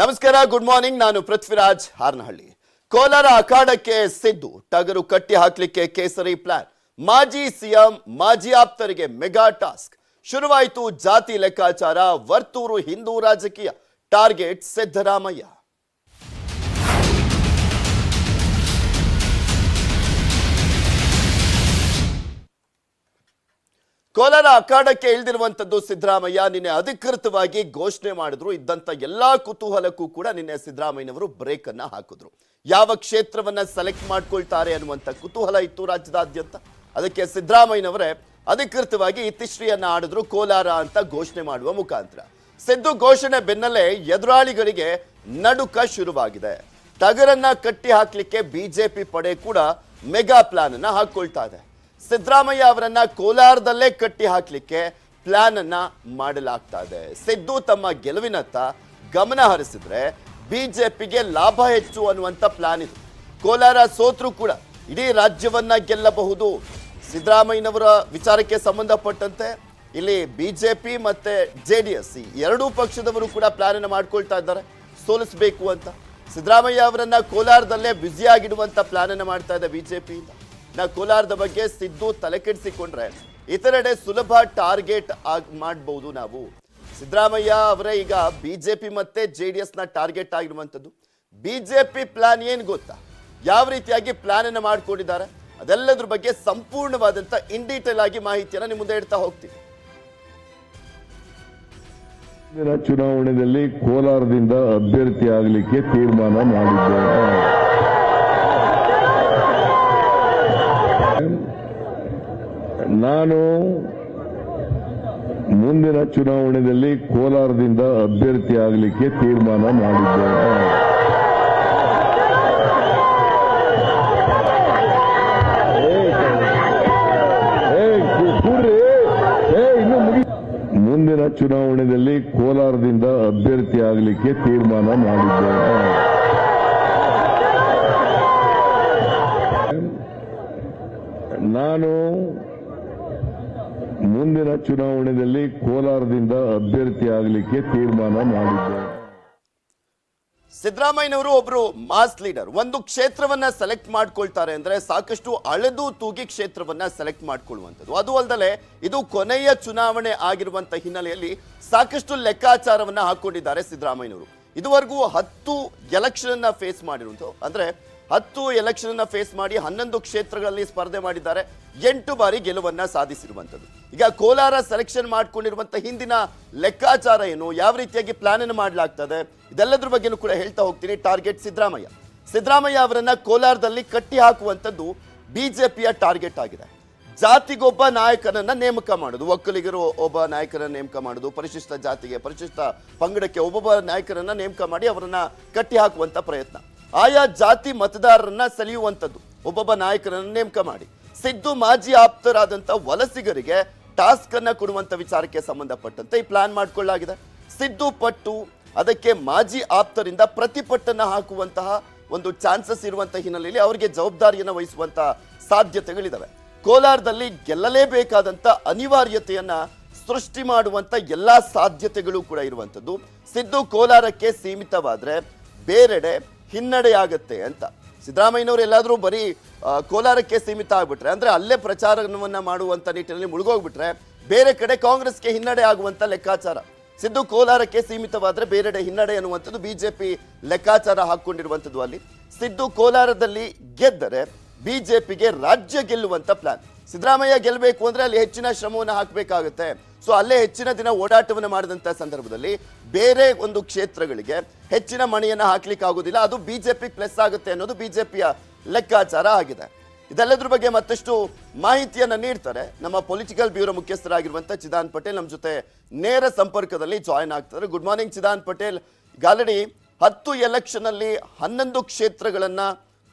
ನಮಸ್ಕಾರ, good morning. ನಾನು ಪೃಥ್ವಿರಾಜ್ ಹಾರನಹಳ್ಳಿ. ಕೋಲಾರ ಅಖಾಡಕ್ಕೆ ಸಿದ್ದು ಟಗರು ಕಟ್ಟಿ ಹಾಕ್ಲಿಕ್ಕೆ ಕೇಸರಿ ಪ್ಲಾನ್. ಮಾಜಿ ಸಿಎಂ ಮಾಜಿ ಆಪ್ತರಿಗೆ ಮೆಗಾ ಟಾಸ್ಕ್. ಶುರುವಾಯಿತು ಜಾತಿ ಲೆಕ್ಕಾಚಾರ. ವರ್ತೂರು ಹಿಂದೂ ರಾಜಕೀಯ. ಟಾರ್ಗೆಟ್ ಸಿದ್ದರಾಮಯ್ಯ. ಕೋಲಾರ ಅಖಾಡಕ್ಕೆ ಇಳಿದಿರುವಂತದ್ದು ಸಿದ್ದರಾಮಯ್ಯ. ನಿನ್ನೆ ಅಧಿಕೃತವಾಗಿ ಘೋಷಣೆ ಮಾಡಿದ್ರು. ಇದ್ದಂತ ಎಲ್ಲಾ ಕುತೂಹಲಕ್ಕೂ ಕೂಡ ನಿನ್ನೆ ಸಿದ್ದರಾಮಯ್ಯನವರು ಬ್ರೇಕ್ ಅನ್ನ ಹಾಕಿದ್ರು. ಯಾವ ಕ್ಷೇತ್ರವನ್ನ ಸೆಲೆಕ್ಟ್ ಮಾಡ್ಕೊಳ್ತಾರೆ ಅನ್ನುವಂತ ಕುತೂಹಲ ಇತ್ತು ರಾಜ್ಯದಾದ್ಯಂತ. ಅದಕ್ಕೆ ಸಿದ್ದರಾಮಯ್ಯನವರೇ ಅಧಿಕೃತವಾಗಿ ಇತಿಶ್ರೀಯನ್ನ ಆಡಿದ್ರು ಕೋಲಾರ ಅಂತ ಘೋಷಣೆ ಮಾಡುವ ಮುಖಾಂತರ. ಸಿದ್ದು ಘೋಷಣೆ ಬೆನ್ನಲ್ಲೇ ಎದುರಾಳಿಗಳಿಗೆ ನಡುಕ ಶುರುವಾಗಿದೆ. ಟಗರನ್ನ ಕಟ್ಟಿ ಹಾಕ್ಲಿಕ್ಕೆ ಬಿಜೆಪಿ ಪಡೆ ಕೂಡ ಮೆಗಾ ಪ್ಲಾನ್ ಅನ್ನ ಹಾಕೊಳ್ತಾ ಇದೆ. ಸಿದ್ದರಾಮಯ್ಯ ಅವರನ್ನ ಕೋಲಾರದಲ್ಲೇ ಕಟ್ಟಿ ಹಾಕ್ಲಿಕ್ಕೆ ಪ್ಲಾನ್ ಅನ್ನ ಮಾಡಲಾಗ್ತಾ ಇದೆ. ಸಿದ್ದು ತಮ್ಮ ಗೆಲುವಿನತ್ತ ಗಮನ ಹರಿಸಿದ್ರೆ ಬಿಜೆಪಿಗೆ ಲಾಭ ಹೆಚ್ಚು ಅನ್ನುವಂತ ಪ್ಲಾನ್ ಇದು. ಕೋಲಾರ ಸೋತ್ರು ಕೂಡ ಇಡೀ ರಾಜ್ಯವನ್ನ ಗೆಲ್ಲಬಹುದು. ಸಿದ್ದರಾಮಯ್ಯನವರ ವಿಚಾರಕ್ಕೆ ಸಂಬಂಧಪಟ್ಟಂತೆ ಇಲ್ಲಿ ಬಿಜೆಪಿ ಮತ್ತೆ ಜೆಡಿಎಸ್ ಎರಡೂ ಪಕ್ಷದವರು ಕೂಡ ಪ್ಲಾನ್ ಅನ್ನು ಮಾಡ್ಕೊಳ್ತಾ ಇದ್ದಾರೆ ಸೋಲಿಸಬೇಕು ಅಂತ. ಸಿದ್ದರಾಮಯ್ಯ ಅವರನ್ನ ಕೋಲಾರದಲ್ಲೇ ಬ್ಯುಸಿಯಾಗಿಡುವಂತ ಪ್ಲಾನ್ ಅನ್ನು ಮಾಡ್ತಾ ಇದೆ ಬಿಜೆಪಿಯಿಂದ. ಕೋಲಾರದ ಬಗ್ಗೆ ಸಿದ್ದು ತಲೆ ಕೆಡಿಸಿಕೊಂಡ್ರೆ ಇತರೆಡೆ ಸುಲಭ ಟಾರ್ಗೆಟ್ ಮಾಡಬಹುದು. ನಾವು ಸಿದ್ದರಾಮಯ್ಯ ಅವರೇ ಈಗ ಬಿಜೆಪಿ ಮತ್ತೆ ಜೆಡಿಎಸ್ ನ ಟಾರ್ಗೆಟ್ ಆಗಿರುವಂತದ್ದು. ಬಿಜೆಪಿ ಪ್ಲಾನ್ ಏನ್ ಗೊತ್ತಾ, ಯಾವ ರೀತಿಯಾಗಿ ಪ್ಲಾನ್ ಅನ್ನು ಮಾಡ್ಕೊಂಡಿದ್ದಾರೆ ಅದೆಲ್ಲದ್ರ ಬಗ್ಗೆ ಸಂಪೂರ್ಣವಾದಂತ ಇನ್ ಡೀಟೇಲ್ ಆಗಿ ಮಾಹಿತಿಯನ್ನ ನಿಮ್ಮ ಮುಂದೆ ಇಡ್ತಾ ಹೋಗ್ತೀವಿ. ಚುನಾವಣೆಯಲ್ಲಿ ಕೋಲಾರದಿಂದ ಅಭ್ಯರ್ಥಿ ಆಗಲಿಕ್ಕೆ ತೀರ್ಮಾನ ಮಾಡಿದ್ದೇವೆ. ನಾನು ಮುಂದಿನ ಚುನಾವಣೆಯಲ್ಲಿ ಕೋಲಾರದಿಂದ ಅಭ್ಯರ್ಥಿ ಆಗಲಿಕ್ಕೆ ತೀರ್ಮಾನ ಮಾಡಿದ್ದೇನೆ. ಮುಂದಿನ ಚುನಾವಣೆಯಲ್ಲಿ ಕೋಲಾರದಿಂದ ಅಭ್ಯರ್ಥಿ ಆಗಲಿಕ್ಕೆ ತೀರ್ಮಾನ ಮಾಡಿದ್ದೇನೆ. ನಾನು ಮುಂದಿನ ಚುನಾವಣೆಯಲ್ಲಿ ಕೋಲಾರದಿಂದ ಅಭ್ಯರ್ಥಿ ಆಗಲಿಕ್ಕೆ ತೀರ್ಮಾನ ಮಾಡಿದ್ದೇನೆ. ಸಿದ್ದರಾಮಯ್ಯನವರು ಒಬ್ರು ಮಾಸ್ ಲೀಡರ್. ಒಂದು ಕ್ಷೇತ್ರವನ್ನ ಸೆಲೆಕ್ಟ್ ಮಾಡ್ಕೊಳ್ತಾರೆ ಅಂದ್ರೆ ಸಾಕಷ್ಟು ಅಳೆದು ತೂಗಿ ಕ್ಷೇತ್ರವನ್ನ ಸೆಲೆಕ್ಟ್ ಮಾಡ್ಕೊಳ್ಳುವಂಥದ್ದು. ಅದು ಅಲ್ಲದೆ ಇದು ಕೊನೆಯ ಚುನಾವಣೆ ಆಗಿರುವಂತ ಹಿನ್ನೆಲೆಯಲ್ಲಿ ಸಾಕಷ್ಟು ಲೆಕ್ಕಾಚಾರವನ್ನ ಹಾಕೊಂಡಿದ್ದಾರೆ ಸಿದ್ದರಾಮಯ್ಯನವರು. ಇದುವರೆಗೂ 10 ಎಲೆಕ್ಷನ್ ಫೇಸ್ ಮಾಡಿರುವಂಥದ್ದು. ಅಂದ್ರೆ 10 ಎಲೆಕ್ಷನ್ ಫೇಸ್ ಮಾಡಿ 11 ಕ್ಷೇತ್ರಗಳಲ್ಲಿ ಸ್ಪರ್ಧೆ ಮಾಡಿದ್ದಾರೆ. 8 ಬಾರಿ ಗೆಲುವನ್ನ ಸಾಧಿಸಿರುವಂಥದ್ದು. ಈಗ ಕೋಲಾರ ಸೆಲೆಕ್ಷನ್ ಮಾಡ್ಕೊಂಡಿರುವಂತ ಹಿಂದಿನ ಲೆಕ್ಕಾಚಾರ ಏನು, ಯಾವ ರೀತಿಯಾಗಿ ಪ್ಲಾನ್ ಅನ್ನು ಮಾಡಲಾಗ್ತದೆ, ಇದೆಲ್ಲದ್ರ ಬಗ್ಗೆನೂ ಕೂಡ ಹೇಳ್ತಾ ಹೋಗ್ತೀನಿ. ಟಾರ್ಗೆಟ್ ಸಿದ್ದರಾಮಯ್ಯ. ಸಿದ್ದರಾಮಯ್ಯ ಅವರನ್ನ ಕೋಲಾರದಲ್ಲಿ ಕಟ್ಟಿ ಹಾಕುವಂಥದ್ದು ಬಿಜೆಪಿಯ ಟಾರ್ಗೆಟ್ ಆಗಿದೆ. ಜಾತಿಗೊಬ್ಬ ನಾಯಕನನ್ನ ನೇಮಕ ಮಾಡೋದು, ಒಕ್ಕಲಿಗರು ಒಬ್ಬ ನಾಯಕರನ್ನ ನೇಮಕ ಮಾಡೋದು, ಪರಿಶಿಷ್ಟ ಜಾತಿಗೆ ಪರಿಶಿಷ್ಟ ಪಂಗಡಕ್ಕೆ ಒಬ್ಬೊಬ್ಬ ನಾಯಕರನ್ನ ನೇಮಕ ಮಾಡಿ ಅವರನ್ನ ಕಟ್ಟಿ ಹಾಕುವಂತ ಪ್ರಯತ್ನ. ಆಯಾ ಜಾತಿ ಮತದಾರರನ್ನ ಸೆಳೆಯುವಂಥದ್ದು, ಒಬ್ಬೊಬ್ಬ ನಾಯಕರನ್ನ ನೇಮಕ ಮಾಡಿ. ಸಿದ್ದು ಮಾಜಿ ಆಪ್ತರಾದಂಥ ವಲಸಿಗರಿಗೆ ಟಾಸ್ಕ್ ಅನ್ನ ಕೊಡುವಂತ ವಿಚಾರಕ್ಕೆ ಸಂಬಂಧಪಟ್ಟಂತೆ ಈ ಪ್ಲಾನ್ ಮಾಡಿಕೊಳ್ಳಲಾಗಿದೆ. ಸಿದ್ದು ಪಟ್ಟು ಅದಕ್ಕೆ ಮಾಜಿ ಆಪ್ತರಿಂದ ಪ್ರತಿಪಟ್ಟನ್ನ ಹಾಕುವಂತಹ ಒಂದು ಚಾನ್ಸಸ್ ಇರುವಂತಹ ಹಿನ್ನೆಲೆಯಲ್ಲಿ ಅವರಿಗೆ ಜವಾಬ್ದಾರಿಯನ್ನು ವಹಿಸುವಂತಹ ಸಾಧ್ಯತೆಗಳಿದಾವೆ. ಕೋಲಾರದಲ್ಲಿ ಗೆಲ್ಲಲೇಬೇಕಾದಂತ ಅನಿವಾರ್ಯತೆಯನ್ನ ಸೃಷ್ಟಿ ಮಾಡುವಂತ ಎಲ್ಲಾ ಸಾಧ್ಯತೆಗಳು ಕೂಡ ಇರುವಂತದ್ದು. ಸಿದ್ದು ಕೋಲಾರಕ್ಕೆ ಸೀಮಿತವಾದ್ರೆ ಬೇರೆಡೆ ಹಿನ್ನಡೆಯಾಗತ್ತೆ ಅಂತ ಸಿದ್ದರಾಮಯ್ಯನವರು ಎಲ್ಲಾದ್ರೂ ಬರೀ ಕೋಲಾರಕ್ಕೆ ಸೀಮಿತ ಆಗ್ಬಿಟ್ರೆ, ಅಂದ್ರೆ ಅಲ್ಲೇ ಪ್ರಚಾರವನ್ನ ಮಾಡುವಂತ ನಿಟ್ಟಿನಲ್ಲಿ ಮುಳುಗೋಗ್ಬಿಟ್ರೆ ಬೇರೆ ಕಡೆ ಕಾಂಗ್ರೆಸ್ಗೆ ಹಿನ್ನಡೆ ಆಗುವಂತ ಲೆಕ್ಕಾಚಾರ. ಸಿದ್ದು ಕೋಲಾರಕ್ಕೆ ಸೀಮಿತವಾದ್ರೆ ಬೇರೆಡೆ ಹಿನ್ನಡೆ ಅನ್ನುವಂಥದ್ದು ಬಿಜೆಪಿ ಲೆಕ್ಕಾಚಾರ ಹಾಕೊಂಡಿರುವಂಥದ್ದು. ಅಲ್ಲಿ ಸಿದ್ದು ಕೋಲಾರದಲ್ಲಿ ಗೆದ್ದರೆ ಬಿಜೆಪಿಗೆ ರಾಜ್ಯ ಗೆಲ್ಲುವಂತ ಪ್ಲಾನ್. ಸಿದ್ದರಾಮಯ್ಯ ಗೆಲ್ಲಬೇಕು ಅಂದ್ರೆ ಅಲ್ಲಿ ಹೆಚ್ಚಿನ ಶ್ರಮವನ್ನು ಹಾಕಬೇಕಾಗುತ್ತೆ. ಸೊ ಅಲ್ಲೇ ಹೆಚ್ಚಿನ ದಿನ ಓಡಾಟವನ್ನು ಮಾಡಿದಂತ ಸಂದರ್ಭದಲ್ಲಿ ಬೇರೆ ಒಂದು ಕ್ಷೇತ್ರಗಳಿಗೆ ಹೆಚ್ಚಿನ ಮಣಿಯನ್ನ ಹಾಕ್ಲಿಕ್ಕೆ ಆಗೋದಿಲ್ಲ. ಅದು ಬಿಜೆಪಿ ಪ್ಲಸ್ ಆಗುತ್ತೆ ಅನ್ನೋದು ಬಿಜೆಪಿಯ ಲೆಕ್ಕಾಚಾರ ಆಗಿದೆ. ಇದೆಲ್ಲದ್ರ ಬಗ್ಗೆ ಮತ್ತಷ್ಟು ಮಾಹಿತಿಯನ್ನ ನೀಡ್ತಾರೆ ನಮ್ಮ ಪೊಲಿಟಿಕಲ್ ಬ್ಯೂರೋ ಮುಖ್ಯಸ್ಥರಾಗಿರುವಂತ ಚಿದಾನ್ ಪಟೇಲ್. ನಮ್ಮ ಜೊತೆ ನೇರ ಸಂಪರ್ಕದಲ್ಲಿ ಜಾಯಿನ್ ಆಗ್ತಾರೆ. Good morning Chidan Patel. Already 10 election ಅಲ್ಲಿ 11 ಕ್ಷೇತ್ರಗಳನ್ನ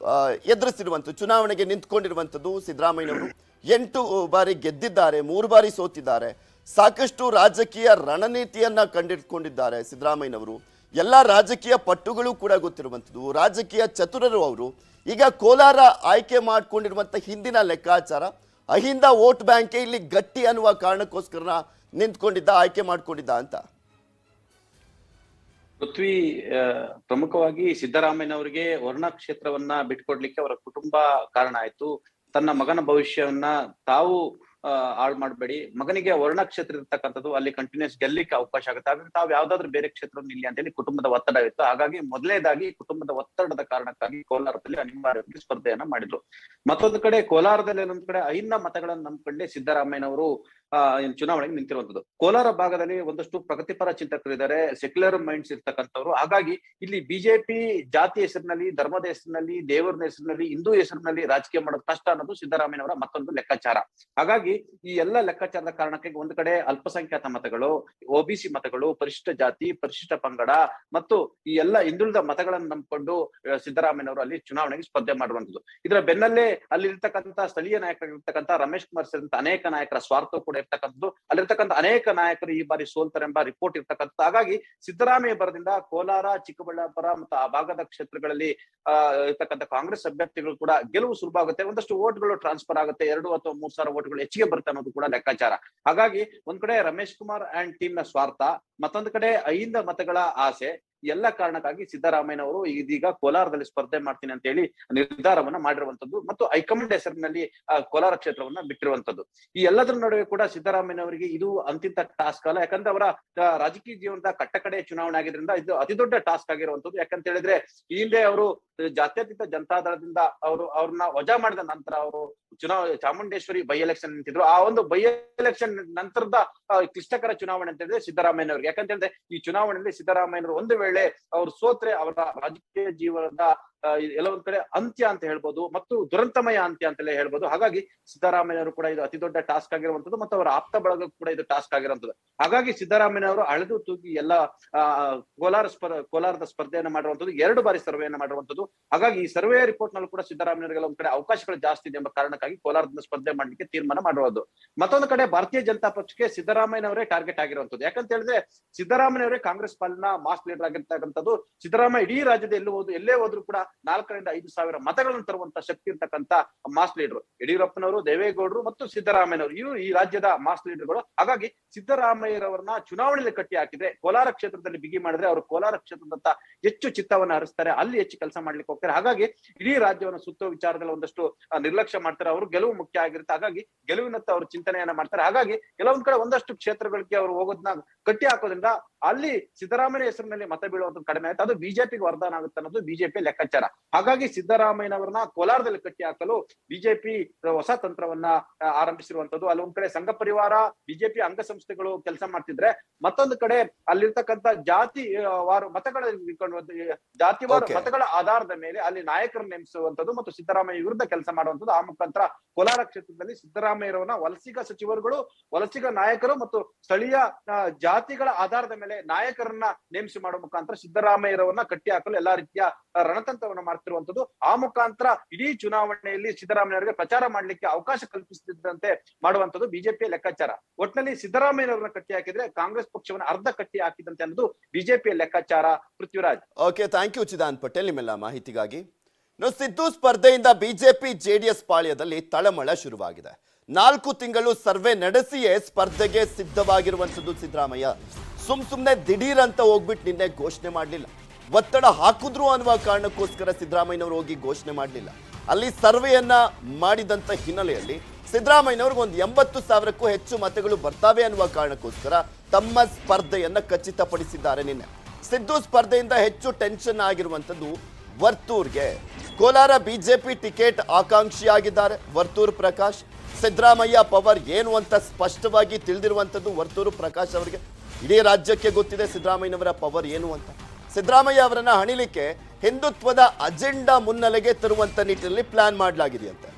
ಎದುರಿಸಿರುವಂಥದ್ದು, ಚುನಾವಣೆಗೆ ನಿಂತ್ಕೊಂಡಿರುವಂಥದ್ದು ಸಿದ್ದರಾಮಯ್ಯನವರು. 8 ಬಾರಿ ಗೆದ್ದಿದ್ದಾರೆ, 3 ಬಾರಿ ಸೋತಿದ್ದಾರೆ. ಸಾಕಷ್ಟು ರಾಜಕೀಯ ರಣನೀತಿಯನ್ನ ಕಂಡಿಟ್ಕೊಂಡಿದ್ದಾರೆ ಸಿದ್ದರಾಮಯ್ಯನವರು. ಎಲ್ಲ ರಾಜಕೀಯ ಪಟ್ಟುಗಳು ಕೂಡ ಗೊತ್ತಿರುವಂಥದ್ದು, ರಾಜಕೀಯ ಚತುರರು ಅವರು. ಈಗ ಕೋಲಾರ ಆಯ್ಕೆ ಮಾಡ್ಕೊಂಡಿರುವಂತ ಹಿಂದಿನ ಲೆಕ್ಕಾಚಾರ ಅಹಿಂದ ವೋಟ್ ಬ್ಯಾಂಕ್ ಇಲ್ಲಿ ಗಟ್ಟಿ ಅನ್ನುವ ಕಾರಣಕ್ಕೋಸ್ಕರ ನಿಂತ್ಕೊಂಡಿದ್ದ, ಆಯ್ಕೆ ಮಾಡ್ಕೊಂಡಿದ್ದ ಅಂತ. ಪೃಥ್ವಿ ಪ್ರಮುಖವಾಗಿ ಸಿದ್ದರಾಮಯ್ಯನವರಿಗೆ ವರ್ಣ ಕ್ಷೇತ್ರವನ್ನ ಬಿಟ್ಕೊಡ್ಲಿಕ್ಕೆ ಅವರ ಕುಟುಂಬ ಕಾರಣ ಆಯ್ತು. ತನ್ನ ಮಗನ ಭವಿಷ್ಯವನ್ನ ತಾವು ಹಾಳು ಮಾಡಬೇಡಿ, ಮಗನಿಗೆ ವರ್ಣ ಕ್ಷೇತ್ರ ಇರ್ತಕ್ಕಂಥದ್ದು ಅಲ್ಲಿ ಕಂಟಿನ್ಯೂಸ್ ಗೆಲ್ಲಿಕ್ಕೆ ಅವಕಾಶ ಆಗುತ್ತೆ, ಹಾಗಾಗಿ ತಾವು ಯಾವ್ದಾದ್ರು ಬೇರೆ ಕ್ಷೇತ್ರವನ್ನು ಇಲ್ಲಿ ಅಂತ ಹೇಳಿ ಕುಟುಂಬದ ಒತ್ತಡ ಇತ್ತು. ಹಾಗಾಗಿ ಮೊದಲನೇದಾಗಿ ಕುಟುಂಬದ ಒತ್ತಡದ ಕಾರಣಕ್ಕಾಗಿ ಕೋಲಾರದಲ್ಲಿ ಅನಿವಾರ್ಯವಾಗಿ ಸ್ಪರ್ಧೆಯನ್ನ ಮಾಡಿದ್ರು. ಮತ್ತೊಂದು ಕಡೆ ಕೋಲಾರದಲ್ಲಿ ಇನ್ನೊಂದು ಕಡೆ ಐನ್ನ ಮತಗಳನ್ನು ನಂಬ್ಕೊಂಡೆ ಸಿದ್ದರಾಮಯ್ಯನವರು ಚುನಾವಣೆಗೆ ನಿಂತಿರುವಂತದ್ದು. ಕೋಲಾರ ಭಾಗದಲ್ಲಿ ಒಂದಷ್ಟು ಪ್ರಗತಿಪರ ಚಿಂತಕರಿದ್ದಾರೆ, ಸೆಕ್ಯುಲರ್ ಮೈಂಡ್ಸ್ ಇರ್ತಕ್ಕಂಥವ್ರು. ಹಾಗಾಗಿ ಇಲ್ಲಿ ಬಿಜೆಪಿ ಜಾತಿ ಹೆಸರಿನಲ್ಲಿ, ಧರ್ಮದ ಹೆಸರಿನಲ್ಲಿ, ದೇವರ ಹೆಸರಿನಲ್ಲಿ, ಹಿಂದೂ ಹೆಸರಿನಲ್ಲಿ ರಾಜಕೀಯ ಮಾಡೋದು ಕಷ್ಟ ಅನ್ನೋದು ಸಿದ್ದರಾಮಯ್ಯನವರ ಮತ್ತೊಂದು ಲೆಕ್ಕಾಚಾರ. ಹಾಗಾಗಿ ಈ ಎಲ್ಲ ಲೆಕ್ಕಾಚಾರದ ಕಾರಣಕ್ಕೆ ಒಂದು ಕಡೆ ಅಲ್ಪಸಂಖ್ಯಾತ ಮತಗಳು, ಒಬಿಸಿ ಮತಗಳು, ಪರಿಶಿಷ್ಟ ಜಾತಿ, ಪರಿಶಿಷ್ಟ ಪಂಗಡ ಮತ್ತು ಈ ಎಲ್ಲ ಹಿಂದುಳಿದ ಮತಗಳನ್ನು ನಂಬಿಕೊಂಡು ಸಿದ್ದರಾಮಯ್ಯನವರು ಅಲ್ಲಿ ಚುನಾವಣೆಗೆ ಸ್ಪರ್ಧೆ ಮಾಡುವಂತದ್ದು. ಇದರ ಬೆನ್ನಲ್ಲೇ ಅಲ್ಲಿರ್ತಕ್ಕಂಥ ಸ್ಥಳೀಯ ನಾಯಕರಾಗಿರ್ತಕ್ಕಂಥ ರಮೇಶ್ ಕುಮಾರ್ ಸೇರಿದಂತೆ ಅನೇಕ ನಾಯಕರ ಸ್ವಾರ್ಥ ಕೂಡ ಇರ್ತಕ್ಕಂಥದ್ದು. ಅಲ್ಲಿರ್ತಕ್ಕಂಥ ಅನೇಕ ನಾಯಕರು ಈ ಬಾರಿ ಸೋಲ್ತಾರೆ ಎಂಬ ರಿಪೋರ್ಟ್ ಇರ್ತಕ್ಕಂಥದ್ದು. ಹಾಗಾಗಿ ಸಿದ್ದರಾಮಯ್ಯ ಬರದಿಂದ ಕೋಲಾರ, ಚಿಕ್ಕಬಳ್ಳಾಪುರ ಮತ್ತು ಆ ಭಾಗದ ಕ್ಷೇತ್ರಗಳಲ್ಲಿ ಇರ್ತಕ್ಕಂಥ ಕಾಂಗ್ರೆಸ್ ಅಭ್ಯರ್ಥಿಗಳು ಕೂಡ ಗೆಲುವು ಸುಲಭ ಆಗುತ್ತೆ, ಒಂದಷ್ಟು ಓಟ್ಗಳು ಟ್ರಾನ್ಸ್ಫರ್ ಆಗುತ್ತೆ, 2 ಅಥವಾ 3 ಸಾವಿರ ಓಟ್ಗಳು ಹೆಚ್ಚಿಗೆ ಬರುತ್ತೆ ಅನ್ನೋದು ಕೂಡ ಲೆಕ್ಕಾಚಾರ. ಹಾಗಾಗಿ ಒಂದ್ ಕಡೆ ರಮೇಶ್ ಕುಮಾರ್ ಅಂಡ್ ಟೀಮ್ ನ ಸ್ವಾರ್ಥ, ಮತ್ತೊಂದು ಕಡೆ ಐಂದ ಮತಗಳ ಆಸೆ, ಎಲ್ಲ ಕಾರಣಕ್ಕಾಗಿ ಸಿದ್ದರಾಮಯ್ಯನವರು ಇದೀಗ ಕೋಲಾರದಲ್ಲಿ ಸ್ಪರ್ಧೆ ಮಾಡ್ತೀನಿ ಅಂತ ಹೇಳಿ ನಿರ್ಧಾರವನ್ನ ಮಾಡಿರುವಂತದ್ದು ಮತ್ತು ಹೈಕಮಾಂಡ್ ಹೆಸರಿನಲ್ಲಿ ಕೋಲಾರ ಕ್ಷೇತ್ರವನ್ನ ಬಿಟ್ಟಿರುವಂತದ್ದು. ಈ ಎಲ್ಲದರ ನಡುವೆ ಕೂಡ ಸಿದ್ದರಾಮಯ್ಯನವರಿಗೆ ಇದು ಅಂತಿಂತ ಟಾಸ್ಕ್ ಅಲ್ಲ, ಯಾಕಂದ್ರೆ ಅವರ ರಾಜಕೀಯ ಜೀವನದ ಕಟ್ಟಕಡೆ ಚುನಾವಣೆ ಆಗಿದ್ರಿಂದ ಇದು ಅತಿ ದೊಡ್ಡ ಟಾಸ್ಕ್ ಆಗಿರುವಂತದ್ದು. ಯಾಕಂತ ಹೇಳಿದ್ರೆ ಈ ಹಿಂದೆ ಅವರು ಜಾತ್ಯತೀತ ಜನತಾದಳದಿಂದ ಅವ್ರನ್ನ ವಜಾ ಮಾಡಿದ ನಂತರ ಅವರು ಚಾಮುಂಡೇಶ್ವರಿ ಬೈ ಎಲೆಕ್ಷನ್ ನಿಂತಿದ್ರು. ಆ ಒಂದು ಬೈ ಎಲೆಕ್ಷನ್ ನಂತರದ ಕ್ಲಿಷ್ಟಕರ ಚುನಾವಣೆ ಅಂತ ಹೇಳಿದ್ರೆ ಸಿದ್ದರಾಮಯ್ಯನವ್ರಿಗೆ. ಯಾಕಂತ ಹೇಳಿದ್ರೆ ಈ ಚುನಾವಣೆಯಲ್ಲಿ ಸಿದ್ದರಾಮಯ್ಯನವರು ಒಂದು ವೇಳೆ ಅವ್ರು ಸೋತ್ರೆ ಅವರ ರಾಜಕೀಯ ಜೀವನದ ಎಲ್ಲ ಒಂದ್ ಕಡೆ ಅಂತ್ಯ ಅಂತ ಹೇಳ್ಬೋದು ಮತ್ತು ದುರಂತಮಯ ಅಂತ್ಯ ಅಂತಲೇ ಹೇಳ್ಬೋದು. ಹಾಗಾಗಿ ಸಿದ್ದರಾಮಯ್ಯವರು ಕೂಡ ಇದು ಅತಿ ದೊಡ್ಡ ಟಾಸ್ಕ್ ಆಗಿರುವಂತದ್ದು ಮತ್ತು ಅವರ ಆಪ್ತ ಬಳಗ ಕೂಡ ಇದು ಟಾಸ್ಕ್ ಆಗಿರುವಂತದ್ದು. ಹಾಗಾಗಿ ಸಿದ್ದರಾಮಯ್ಯವರು ಅಳೆದು ತೂಗಿ ಎಲ್ಲ ಕೋಲಾರದ ಸ್ಪರ್ಧೆಯನ್ನು ಮಾಡಿರುವಂತದ್ದು, 2 ಬಾರಿ ಸರ್ವೆಯನ್ನು ಮಾಡಿರುವಂತದ್ದು. ಹಾಗಾಗಿ ಈ ಸರ್ವೆ ರಿಪೋರ್ಟ್ ನಲ್ಲಿ ಕೂಡ ಸಿದ್ದರಾಮಯ್ಯವರಿಗೆ ಒಂದ್ ಕಡೆ ಅವಕಾಶಗಳು ಜಾಸ್ತಿ ಇದೆ ಎಂಬ ಕಾರಣಕ್ಕಾಗಿ ಕೋಲಾರದಿಂದ ಸ್ಪರ್ಧೆ ಮಾಡ್ಲಿಕ್ಕೆ ತೀರ್ಮಾನ ಮಾಡಿರುವುದು. ಮತ್ತೊಂದು ಕಡೆ ಭಾರತೀಯ ಜನತಾ ಪಕ್ಷಕ್ಕೆ ಸಿದ್ದರಾಮಯ್ಯನವರೇ ಟಾರ್ಗೆಟ್ ಆಗಿರುವಂತದ್ದು. ಯಾಕಂತ ಹೇಳಿದ್ರೆ ಸಿದ್ದರಾಮಯ್ಯನವರೇ ಕಾಂಗ್ರೆಸ್ ಪಾಲಿನ ಮಾಸ್ ಲೀಡರ್ ಆಗಿರ್ತಕ್ಕಂಥದ್ದು. ಸಿದ್ದರಾಮಯ್ಯ ಇಡೀ ರಾಜ್ಯದ ಎಲ್ಲೇ ಹೋದ್ರು ಕೂಡ 4 ರಿಂದ 5 ಸಾವಿರ ಮತಗಳನ್ನು ತರುವಂತ ಶಕ್ತಿ ಇರ್ತಕ್ಕಂಥ ಮಾಸ್ ಲೀಡರ್ ಯಡಿಯೂರಪ್ಪನವರು, ದೇವೇಗೌಡರು ಮತ್ತು ಸಿದ್ದರಾಮಯ್ಯನವರು ಇವರು ಈ ರಾಜ್ಯದ ಮಾಸ್ ಲೀಡರ್ಗಳು. ಹಾಗಾಗಿ ಸಿದ್ದರಾಮಯ್ಯರವರನ್ನ ಚುನಾವಣೆಯಲ್ಲಿ ಕಟ್ಟಿ ಹಾಕಿದ್ರೆ, ಕೋಲಾರ ಕ್ಷೇತ್ರದಲ್ಲಿ ಬಿಗಿ ಮಾಡಿದ್ರೆ ಅವರು ಕೋಲಾರ ಕ್ಷೇತ್ರದಂತ ಹೆಚ್ಚು ಚಿತ್ತವನ್ನ ಹರಿಸ್ತಾರೆ, ಅಲ್ಲಿ ಹೆಚ್ಚು ಕೆಲಸ ಮಾಡ್ಲಿಕ್ಕೆ ಹೋಗ್ತಾರೆ. ಹಾಗಾಗಿ ಇಡೀ ರಾಜ್ಯವನ್ನು ಸುತ್ತೋ ವಿಚಾರದಲ್ಲಿ ಒಂದಷ್ಟು ನಿರ್ಲಕ್ಷ್ಯ ಮಾಡ್ತಾರೆ. ಅವರು ಗೆಲುವು ಮುಖ್ಯ ಆಗಿರುತ್ತೆ, ಹಾಗಾಗಿ ಗೆಲುವಿನತ್ತ ಅವರು ಚಿಂತನೆಯನ್ನ ಮಾಡ್ತಾರೆ. ಹಾಗಾಗಿ ಕೆಲವೊಂದ್ ಕಡೆ ಒಂದಷ್ಟು ಕ್ಷೇತ್ರಗಳಿಗೆ ಅವರು ಹೋಗೋದನ್ನ ಕಟ್ಟಿ ಹಾಕೋದ್ರಿಂದ ಅಲ್ಲಿ ಸಿದ್ದರಾಮಯ್ಯ ಹೆಸರಿನಲ್ಲಿ ಮತ ಬೀಳುವಂತ ಕಡಿಮೆ ಆಯ್ತು, ಅದು ಬಿಜೆಪಿಗೆ ವರದಾನ ಆಗುತ್ತೆ ಅನ್ನೋದು ಬಿಜೆಪಿ ಲೆಕ್ಕಾಚಾರ. ಹಾಗಾಗಿ ಸಿದ್ದರಾಮಯ್ಯನವರನ್ನ ಕೋಲಾರದಲ್ಲಿ ಕಟ್ಟಿ ಹಾಕಲು ಬಿಜೆಪಿ ಹೊಸ ತಂತ್ರವನ್ನ ಆರಂಭಿಸಿರುವಂತದ್ದು. ಅಲ್ಲೊಂದ್ ಕಡೆ ಸಂಘ ಪರಿವಾರ, ಬಿಜೆಪಿ ಅಂಗಸಂಸ್ಥೆಗಳು ಕೆಲಸ ಮಾಡ್ತಿದ್ರೆ, ಮತ್ತೊಂದು ಕಡೆ ಅಲ್ಲಿರ್ತಕ್ಕಂಥ ಜಾತಿವಾರ ಮತಗಳ ಆಧಾರದ ಮೇಲೆ ಅಲ್ಲಿ ನಾಯಕರನ್ನು ನೇಮಿಸುವಂತದ್ದು ಮತ್ತು ಸಿದ್ದರಾಮಯ್ಯ ವಿರುದ್ಧ ಕೆಲಸ ಮಾಡುವಂತದ್ದು. ಆ ಮುಖಾಂತರ ಕೋಲಾರ ಕ್ಷೇತ್ರದಲ್ಲಿ ಸಿದ್ದರಾಮಯ್ಯರವನ್ನ ವಲಸಿಗ ಸಚಿವರುಗಳು, ವಲಸಿಗ ನಾಯಕರು ಮತ್ತು ಸ್ಥಳೀಯ ಜಾತಿಗಳ ಆಧಾರದ ಮೇಲೆ ನಾಯಕರನ್ನ ನೇಮಿಸಿ ಮಾಡುವ ಮುಖಾಂತರ ಸಿದ್ದರಾಮಯ್ಯರವನ್ನ ಕಟ್ಟಿ ಹಾಕಲು ಎಲ್ಲಾ ರೀತಿಯ ರಣತಂತ್ರವನ್ನ ಮಾಡ್ತಿರುವಂತದ್ದು. ಆ ಮುಖಾಂತರ ಇಡೀ ಚುನಾವಣೆಯಲ್ಲಿ ಸಿದ್ದರಾಮಯ್ಯವರಿಗೆ ಪ್ರಚಾರ ಮಾಡ್ಲಿಕ್ಕೆ ಅವಕಾಶ ಕಲ್ಪಿಸದಂತೆ ಮಾಡುವಂತದ್ದು ಬಿಜೆಪಿಯ ಲೆಕ್ಕಾಚಾರ. ಒಟ್ಟಿನಲ್ಲಿ ಸಿದ್ದರಾಮಯ್ಯನವರನ್ನ ಕಟ್ಟಿ ಹಾಕಿದ್ರೆ ಕಾಂಗ್ರೆಸ್ ಪಕ್ಷವನ್ನ ಅರ್ಧ ಕಟ್ಟಿ ಹಾಕಿದಂತೆ ಅನ್ನೋದು ಬಿಜೆಪಿಯ ಲೆಕ್ಕಾಚಾರ. Prithviraj. Okay, thank you Chidan Patel ನಿಮ್ಮೆಲ್ಲ ಮಾಹಿತಿಗಾಗಿ. ಸಿದ್ದು ಸ್ಪರ್ಧೆಯಿಂದ ಬಿಜೆಪಿ ಜೆಡಿಎಸ್ ಪಾಳ್ಯದಲ್ಲಿ ತಳಮಳ ಶುರುವಾಗಿದೆ. 4 ತಿಂಗಳು ಸರ್ವೆ ನಡೆಸಿಯೇ ಸ್ಪರ್ಧೆಗೆ ಸಿದ್ಧವಾಗಿರುವಂತದ್ದು ಸಿದ್ದರಾಮಯ್ಯ. ಸುಮ್ನೆ ದಿಢೀರ್ ಅಂತ ಹೋಗ್ಬಿಟ್ಟು ನಿನ್ನೆ ಘೋಷಣೆ ಮಾಡಲಿಲ್ಲ, ಒತ್ತಡ ಹಾಕಿದ್ರು ಅನ್ನುವ ಕಾರಣಕ್ಕೋಸ್ಕರ ಸಿದ್ದರಾಮಯ್ಯನವರು ಹೋಗಿ ಘೋಷಣೆ ಮಾಡಲಿಲ್ಲ. ಅಲ್ಲಿ ಸರ್ವೆಯನ್ನ ಮಾಡಿದಂತ ಹಿನ್ನೆಲೆಯಲ್ಲಿ ಸಿದ್ದರಾಮಯ್ಯನವ್ರಿಗೆ ಒಂದು 80,000ಕ್ಕೂ ಹೆಚ್ಚು ಮತಗಳು ಬರ್ತಾವೆ ಅನ್ನುವ ಕಾರಣಕ್ಕೋಸ್ಕರ ತಮ್ಮ ಸ್ಪರ್ಧೆಯನ್ನ ಖಚಿತಪಡಿಸಿದ್ದಾರೆ. ನಿನ್ನೆ ಸಿದ್ದು ಸ್ಪರ್ಧೆಯಿಂದ ಹೆಚ್ಚು ಟೆನ್ಷನ್ ಆಗಿರುವಂತದ್ದು ವರ್ತೂರ್ಗೆ. ಕೋಲಾರ ಬಿಜೆಪಿ ಟಿಕೆಟ್ ಆಕಾಂಕ್ಷಿಯಾಗಿದ್ದಾರೆ ವರ್ತೂರ್ ಪ್ರಕಾಶ್. ಸಿದ್ದರಾಮಯ್ಯ ಪವರ್ ಏನು ಅಂತ ಸ್ಪಷ್ಟವಾಗಿ ತಿಳಿದಿರುವಂತದ್ದು ವರ್ತೂರು ಪ್ರಕಾಶ್ ಅವರಿಗೆ. ಇಡೀ ರಾಜ್ಯಕ್ಕೆ ಗೊತ್ತಿದೆ ಸಿದ್ದರಾಮಯ್ಯನವರ ಪವರ್ ಏನು ಅಂತ. ಸಿದ್ದರಾಮಯ್ಯ ಅವರನ್ನ ಹಣಿಲಿಕ್ಕೆ ಹಿಂದುತ್ವದ ಅಜೆಂಡಾ ಮುನ್ನೆಲೆಗೆ ತರುವಂತ ನಿಟ್ಟಿನಲ್ಲಿ ಪ್ಲಾನ್ ಮಾಡಲಾಗಿದೆಯಂತೆ.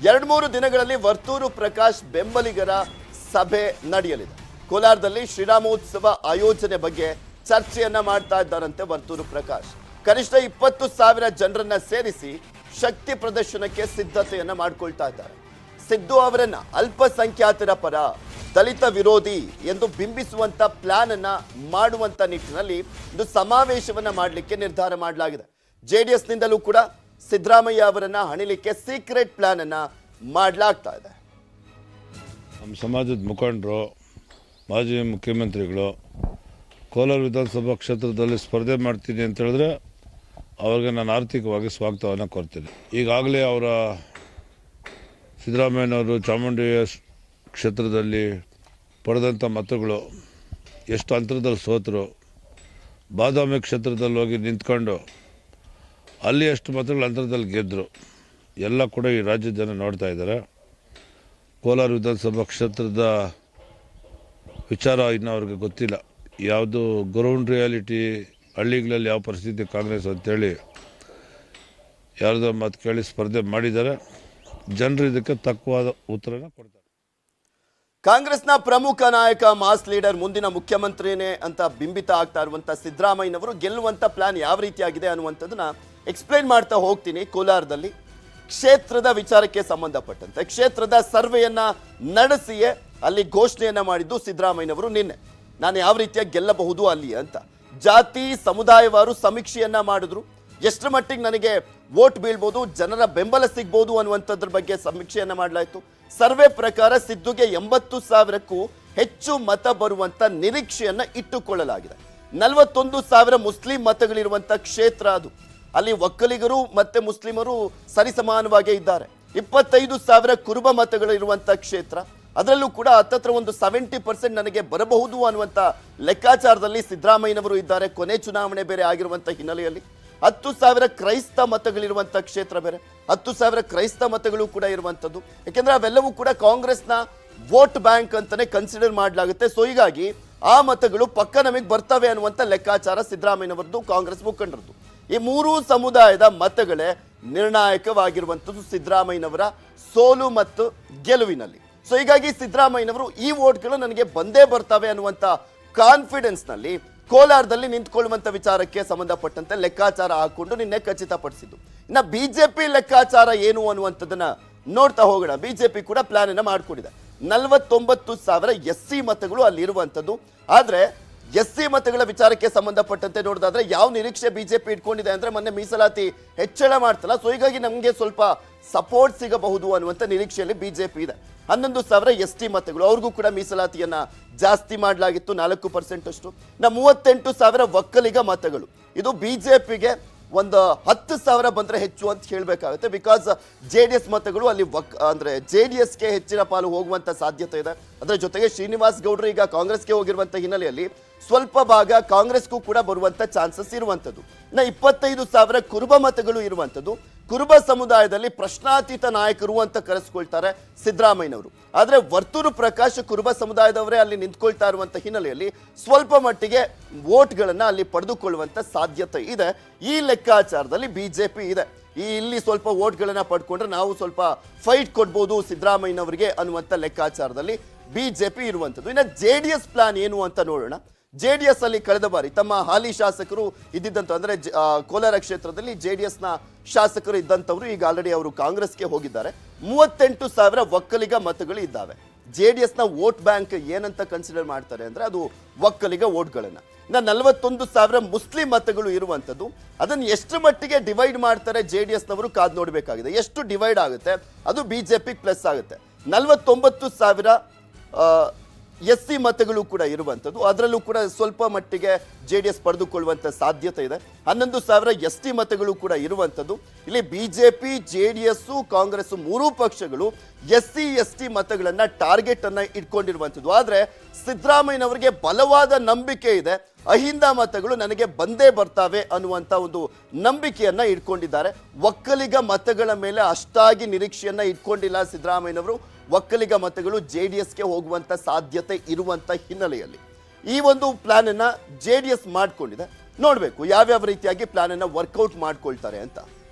2-3 ದಿನಗಳಲ್ಲಿ ವರ್ತೂರು ಪ್ರಕಾಶ್ ಬೆಂಬಲಿಗರ ಸಭೆ ನಡೆಯಲಿದೆ. ಕೋಲಾರದಲ್ಲಿ ಶ್ರೀರಾಮೋತ್ಸವ ಆಯೋಜನೆ ಬಗ್ಗೆ ಚರ್ಚೆಯನ್ನ ಮಾಡ್ತಾ ಇದ್ದಾರಂತೆ ವರ್ತೂರು ಪ್ರಕಾಶ್. ಕನಿಷ್ಠ 20,000 ಜನರನ್ನ ಸೇರಿಸಿ ಶಕ್ತಿ ಪ್ರದರ್ಶನಕ್ಕೆ ಸಿದ್ಧತೆಯನ್ನ ಮಾಡ್ಕೊಳ್ತಾ ಇದ್ದಾರೆ. ಸಿದ್ದು ಅವರನ್ನ ಅಲ್ಪಸಂಖ್ಯಾತರ ಪರ, ದಲಿತ ವಿರೋಧಿ ಎಂದು ಬಿಂಬಿಸುವಂತ ಪ್ಲಾನ್ ಅನ್ನ ಮಾಡುವಂತ ನಿಟ್ಟಿನಲ್ಲಿ ಒಂದು ಸಮಾವೇಶವನ್ನ ಮಾಡಲಿಕ್ಕೆ ನಿರ್ಧಾರ ಮಾಡಲಾಗಿದೆ. ಜೆಡಿಎಸ್ ನಿಂದಲೂ ಕೂಡ ಸಿದ್ದರಾಮಯ್ಯ ಅವರನ್ನ ಹಣಿಲಿಕ್ಕೆ ಸೀಕ್ರೆಟ್ ಪ್ಲಾನ್ ಅನ್ನ ಮಾಡಲಾಗ್ತಾ ಇದೆ. ನಮ್ಮ ಸಮಾಜದ ಮುಖಂಡರು, ಮಾಜಿ ಮುಖ್ಯಮಂತ್ರಿಗಳು ಕೋಲಾರ ವಿಧಾನಸಭಾ ಕ್ಷೇತ್ರದಲ್ಲಿ ಸ್ಪರ್ಧೆ ಮಾಡ್ತೀನಿ ಅಂತ ಹೇಳಿದ್ರೆ ಅವ್ರಿಗೆ ನಾನು ಆರ್ಥಿಕವಾಗಿ ಸ್ವಾಗತವನ್ನು ಕೊಡ್ತೀನಿ. ಈಗಾಗಲೇ ಅವರ ಸಿದ್ದರಾಮಯ್ಯನವರು ಚಾಮುಂಡಿ ಕ್ಷೇತ್ರದಲ್ಲಿ ಪಡೆದಂಥ ಮತಗಳು ಎಷ್ಟು ಅಂತರದಲ್ಲಿ ಸೋತರು, ಬಾದಾಮಿ ಕ್ಷೇತ್ರದಲ್ಲಿ ಹೋಗಿ ನಿಂತ್ಕೊಂಡು ಅಲ್ಲಿ ಎಷ್ಟು ಮತಗಳ ಅಂತರದಲ್ಲಿ ಗೆದ್ದರು ಎಲ್ಲ ಕೂಡ ಈ ರಾಜ್ಯದ ಜನ ನೋಡ್ತಾ ಇದ್ದಾರೆ. ಕೋಲಾರ ವಿಧಾನಸಭಾ ಕ್ಷೇತ್ರದ ವಿಚಾರ ಇನ್ನೂ ಅವ್ರಿಗೆ ಗೊತ್ತಿಲ್ಲ. ಯಾವುದು ಗ್ರೌಂಡ್ ರಿಯಾಲಿಟಿ, ಹಳ್ಳಿಗಳಲ್ಲಿ ಯಾವ ಪರಿಸ್ಥಿತಿ ಕಾಂಗ್ರೆಸ್ ಅಂತೇಳಿ ಯಾರ್ದೋ ಮಾತು ಕೇಳಿ ಸ್ಪರ್ಧೆ ಮಾಡಿದ್ದಾರೆ. ಜನರು ಇದಕ್ಕೆ ತಕ್ಕವಾದ ಉತ್ತರನ ಕೊಡ್ತಾರೆ. ಕಾಂಗ್ರೆಸ್ನ ಪ್ರಮುಖ ನಾಯಕ, ಮಾಸ್ ಲೀಡರ್, ಮುಂದಿನ ಮುಖ್ಯಮಂತ್ರಿನೇ ಅಂತ ಬಿಂಬಿತ ಆಗ್ತಾ ಇರುವಂತ ಸಿದ್ದರಾಮಯ್ಯನವರು ಗೆಲ್ಲುವಂತ ಪ್ಲಾನ್ ಯಾವ ರೀತಿಯಾಗಿದೆ ಅನ್ನುವಂಥದ್ದನ್ನ ಎಕ್ಸ್ಪ್ಲೈನ್ ಮಾಡ್ತಾ ಹೋಗ್ತೀನಿ. ಕೋಲಾರದಲ್ಲಿ ಕ್ಷೇತ್ರದ ವಿಚಾರಕ್ಕೆ ಸಂಬಂಧಪಟ್ಟಂತೆ ಕ್ಷೇತ್ರದ ಸರ್ವೆಯನ್ನ ನಡೆಸಿಯೇ ಅಲ್ಲಿ ಘೋಷಣೆಯನ್ನ ಮಾಡಿದ್ದು ಸಿದ್ದರಾಮಯ್ಯನವರು ನಿನ್ನೆ. ನಾನು ಯಾವ ರೀತಿಯಾಗಿ ಗೆಲ್ಲಬಹುದು ಅಲ್ಲಿ ಅಂತ ಜಾತಿ ಸಮುದಾಯವಾರು ಸಮೀಕ್ಷೆಯನ್ನ ಮಾಡಿದ್ರು. ಎಷ್ಟರ ಮಟ್ಟಿಗೆ ನನಗೆ ವೋಟ್ ಬೀಳ್ಬೋದು, ಜನರ ಬೆಂಬಲ ಸಿಗ್ಬೋದು ಅನ್ನುವಂಥದ್ರ ಬಗ್ಗೆ ಸಮೀಕ್ಷೆಯನ್ನ ಮಾಡಲಾಯಿತು. ಸರ್ವೆ ಪ್ರಕಾರ ಸಿದ್ದುಗೆ 80,000ಕ್ಕೂ ಹೆಚ್ಚು ಮತ ಬರುವಂತ ನಿರೀಕ್ಷೆಯನ್ನ ಇಟ್ಟುಕೊಳ್ಳಲಾಗಿದೆ. 41,000 ಮುಸ್ಲಿಂ ಮತಗಳಿರುವಂತ ಕ್ಷೇತ್ರ ಅದು. ಅಲ್ಲಿ ಒಕ್ಕಲಿಗರು ಮತ್ತೆ ಮುಸ್ಲಿಮರು ಸರಿಸಮಾನವಾಗೇ ಇದ್ದಾರೆ. 25,000 ಕುರುಬ ಮತಗಳಿರುವಂತ ಕ್ಷೇತ್ರ. ಅದರಲ್ಲೂ ಕೂಡ ಹತ್ತತ್ರ ಒಂದು 70% ನನಗೆ ಬರಬಹುದು ಅನ್ನುವಂಥ ಲೆಕ್ಕಾಚಾರದಲ್ಲಿ ಸಿದ್ದರಾಮಯ್ಯನವರು ಇದ್ದಾರೆ. ಕೊನೆ ಚುನಾವಣೆ ಬೇರೆ ಆಗಿರುವಂಥ ಹಿನ್ನೆಲೆಯಲ್ಲಿ 10,000 ಕ್ರೈಸ್ತ ಮತಗಳಿರುವಂಥ ಕ್ಷೇತ್ರ ಬೇರೆ, 10,000 ಕ್ರೈಸ್ತ ಮತಗಳು ಕೂಡ ಇರುವಂಥದ್ದು. ಯಾಕೆಂದ್ರೆ ಅವೆಲ್ಲವೂ ಕೂಡ ಕಾಂಗ್ರೆಸ್ನ ವೋಟ್ ಬ್ಯಾಂಕ್ ಅಂತಾನೆ ಕನ್ಸಿಡರ್ ಮಾಡಲಾಗುತ್ತೆ. ಸೊ ಹೀಗಾಗಿ ಆ ಮತಗಳು ಪಕ್ಕ ನಮಗೆ ಬರ್ತವೆ ಅನ್ನುವಂಥ ಲೆಕ್ಕಾಚಾರ ಸಿದ್ದರಾಮಯ್ಯನವರದ್ದು, ಕಾಂಗ್ರೆಸ್ ಮುಖಂಡರದ್ದು. ಈ ಮೂರೂ ಸಮುದಾಯದ ಮತಗಳೇ ನಿರ್ಣಾಯಕವಾಗಿರುವಂಥದ್ದು ಸಿದ್ದರಾಮಯ್ಯನವರ ಸೋಲು ಮತ್ತು ಗೆಲುವಿನಲ್ಲಿ. ಸೊ ಹೀಗಾಗಿ ಸಿದ್ದರಾಮಯ್ಯನವರು ಈ ವೋಟ್ಗಳು ನನಗೆ ಬಂದೇ ಬರ್ತವೆ ಅನ್ನುವಂಥ ಕಾನ್ಫಿಡೆನ್ಸ್ನಲ್ಲಿ ಕೋಲಾರದಲ್ಲಿ ನಿಂತ್ಕೊಳ್ಳುವಂಥ ವಿಚಾರಕ್ಕೆ ಸಂಬಂಧಪಟ್ಟಂತೆ ಲೆಕ್ಕಾಚಾರ ಹಾಕೊಂಡು ನಿನ್ನೆ ಖಚಿತಪಡಿಸಿದ್ದು. ಇನ್ನು ಬಿಜೆಪಿ ಲೆಕ್ಕಾಚಾರ ಏನು ಅನ್ನುವಂಥದ್ದನ್ನ ನೋಡ್ತಾ ಹೋಗೋಣ. ಬಿಜೆಪಿ ಕೂಡ ಪ್ಲಾನ್ ಅನ್ನ ಮಾಡ್ಕೊಂಡಿದೆ. 49,000 SC ಮತಗಳು ಅಲ್ಲಿ ಇರುವಂಥದ್ದು. ಆದ್ರೆ SC ಮತಗಳ ವಿಚಾರಕ್ಕೆ ಸಂಬಂಧಪಟ್ಟಂತೆ ನೋಡಿದಾದ್ರೆ ಯಾವ ನಿರೀಕ್ಷೆ ಬಿಜೆಪಿ ಇಟ್ಕೊಂಡಿದೆ ಅಂದ್ರೆ ಮೊನ್ನೆ ಮೀಸಲಾತಿ ಹೆಚ್ಚಳ ಮಾಡ್ತಲ್ಲ, ಸೊ ಹೀಗಾಗಿ ನಮಗೆ ಸ್ವಲ್ಪ ಸಪೋರ್ಟ್ ಸಿಗಬಹುದು ಅನ್ನುವಂಥ ನಿರೀಕ್ಷೆಯಲ್ಲಿ ಬಿಜೆಪಿ ಇದೆ. 11,000 ST ಮತಗಳು, ಅವ್ರಿಗೂ ಕೂಡ ಮೀಸಲಾತಿಯನ್ನ ಜಾಸ್ತಿ ಮಾಡಲಾಗಿತ್ತು 4% ಅಷ್ಟು. 38,000 ಒಕ್ಕಲಿಗ ಮತಗಳು. ಇದು ಬಿಜೆಪಿಗೆ ಒಂದು 10,000 ಬಂದ್ರೆ ಹೆಚ್ಚು ಅಂತ ಹೇಳಬೇಕಾಗುತ್ತೆ. ಬಿಕಾಸ್ JDS ಮತಗಳು ಅಲ್ಲಿ ಅಂದ್ರೆ JDSಗೆ ಹೆಚ್ಚಿನ ಪಾಲು ಹೋಗುವಂತ ಸಾಧ್ಯತೆ ಇದೆ. ಅದರ ಜೊತೆಗೆ ಶ್ರೀನಿವಾಸ್ ಗೌಡ್ರು ಈಗ ಕಾಂಗ್ರೆಸ್ಗೆ ಹೋಗಿರುವಂತ ಹಿನ್ನೆಲೆಯಲ್ಲಿ ಸ್ವಲ್ಪ ಭಾಗ ಕಾಂಗ್ರೆಸ್ಗೂ ಕೂಡ ಬರುವಂತ ಚಾನ್ಸಸ್ ಇರುವಂತದ್ದು. ಇನ್ನು 25,000 ಕುರುಬ ಮತಗಳು ಇರುವಂತದ್ದು. ಕುರುಬ ಸಮುದಾಯದಲ್ಲಿ ಪ್ರಶ್ನಾತೀತ ನಾಯಕರು ಅಂತ ಕರೆಸ್ಕೊಳ್ತಾರೆ ಸಿದ್ದರಾಮಯ್ಯನವರು. ಆದ್ರೆ ವರ್ತೂರು ಪ್ರಕಾಶ್ ಕುರುಬ ಸಮುದಾಯದವರೇ ಅಲ್ಲಿ ನಿಂತ್ಕೊಳ್ತಾ ಇರುವಂತ ಹಿನ್ನೆಲೆಯಲ್ಲಿ ಸ್ವಲ್ಪ ಮಟ್ಟಿಗೆ ವೋಟ್ಗಳನ್ನ ಅಲ್ಲಿ ಪಡೆದುಕೊಳ್ಳುವಂತ ಸಾಧ್ಯತೆ ಇದೆ. ಈ ಲೆಕ್ಕಾಚಾರದಲ್ಲಿ ಬಿಜೆಪಿ ಇದೆ. ಇಲ್ಲಿ ಸ್ವಲ್ಪ ವೋಟ್ಗಳನ್ನ ಪಡ್ಕೊಂಡ್ರೆ ನಾವು ಸ್ವಲ್ಪ ಫೈಟ್ ಕೊಡ್ಬೋದು ಸಿದ್ದರಾಮಯ್ಯನವರಿಗೆ ಅನ್ನುವಂಥ ಲೆಕ್ಕಾಚಾರದಲ್ಲಿ ಬಿಜೆಪಿ ಇರುವಂಥದ್ದು. ಇನ್ನು JDS ಪ್ಲಾನ್ ಏನು ಅಂತ ನೋಡೋಣ. JDS ಅಲ್ಲಿ ಕಳೆದ ಬಾರಿ ತಮ್ಮ ಹಾಲಿ ಶಾಸಕರು ಇದ್ದಿದ್ದಂತ ಅಂದ್ರೆ ಕೋಲಾರ ಕ್ಷೇತ್ರದಲ್ಲಿ JDSನ ಶಾಸಕರು ಇದ್ದಂಥವ್ರು ಈಗ ಆಲ್ರೆಡಿ ಅವರು ಕಾಂಗ್ರೆಸ್ಗೆ ಹೋಗಿದ್ದಾರೆ. 38,000 ಒಕ್ಕಲಿಗ ಮತಗಳು ಇದ್ದಾವೆ. JDSನ ವೋಟ್ ಬ್ಯಾಂಕ್ ಏನಂತ ಕನ್ಸಿಡರ್ ಮಾಡ್ತಾರೆ ಅಂದ್ರೆ ಅದು ಒಕ್ಕಲಿಗ ವೋಟ್ಗಳನ್ನ. ಇನ್ನು 41,000 ಮುಸ್ಲಿಂ ಮತಗಳು ಇರುವಂಥದ್ದು. ಅದನ್ನು ಎಷ್ಟು ಮಟ್ಟಿಗೆ ಡಿವೈಡ್ ಮಾಡ್ತಾರೆ JDSನವರು ಕಾದು ನೋಡಬೇಕಾಗಿದೆ. ಎಷ್ಟು ಡಿವೈಡ್ ಆಗುತ್ತೆ ಅದು ಬಿಜೆಪಿ ಪ್ಲಸ್ ಆಗುತ್ತೆ. 49,000 SC ಮತಗಳು ಕೂಡ ಇರುವಂಥದ್ದು. ಅದರಲ್ಲೂ ಕೂಡ ಸ್ವಲ್ಪ ಮಟ್ಟಿಗೆ JDS ಪಡೆದುಕೊಳ್ಳುವಂಥ ಸಾಧ್ಯತೆ ಇದೆ. 11,000 ST ಮತಗಳು ಕೂಡ ಇರುವಂಥದ್ದು. ಇಲ್ಲಿ ಬಿಜೆಪಿ, JDS, ಕಾಂಗ್ರೆಸ್ ಮೂರೂ ಪಕ್ಷಗಳು SC ST ಮತಗಳನ್ನ ಟಾರ್ಗೆಟ್ ಅನ್ನ ಇಟ್ಕೊಂಡಿರುವಂಥದ್ದು. ಆದ್ರೆ ಸಿದ್ದರಾಮಯ್ಯನವರಿಗೆ ಬಲವಾದ ನಂಬಿಕೆ ಇದೆ. ಅಹಿಂದ ಮತಗಳು ನನಗೆ ಬಂದೇ ಬರ್ತಾವೆ ಅನ್ನುವಂಥ ಒಂದು ನಂಬಿಕೆಯನ್ನ ಇಟ್ಕೊಂಡಿದ್ದಾರೆ. ಒಕ್ಕಲಿಗ ಮತಗಳ ಮೇಲೆ ಅಷ್ಟಾಗಿ ನಿರೀಕ್ಷೆಯನ್ನ ಇಟ್ಕೊಂಡಿಲ್ಲ ಸಿದ್ದರಾಮಯ್ಯನವರು. ಒಕ್ಕಲಿಗ ಮತಗಳು JDSಗೆ ಹೋಗುವಂತ ಸಾಧ್ಯತೆ ಇರುವಂತ ಹಿನ್ನೆಲೆಯಲ್ಲಿ ಈ ಒಂದು ಪ್ಲಾನ್ ಅನ್ನ JDS ಮಾಡ್ಕೊಂಡಿದೆ. ನೋಡ್ಬೇಕು ಯಾವ್ಯಾವ ರೀತಿಯಾಗಿ ಪ್ಲಾನ್ ಅನ್ನ ವರ್ಕೌಟ್ ಮಾಡ್ಕೊಳ್ತಾರೆ ಅಂತ.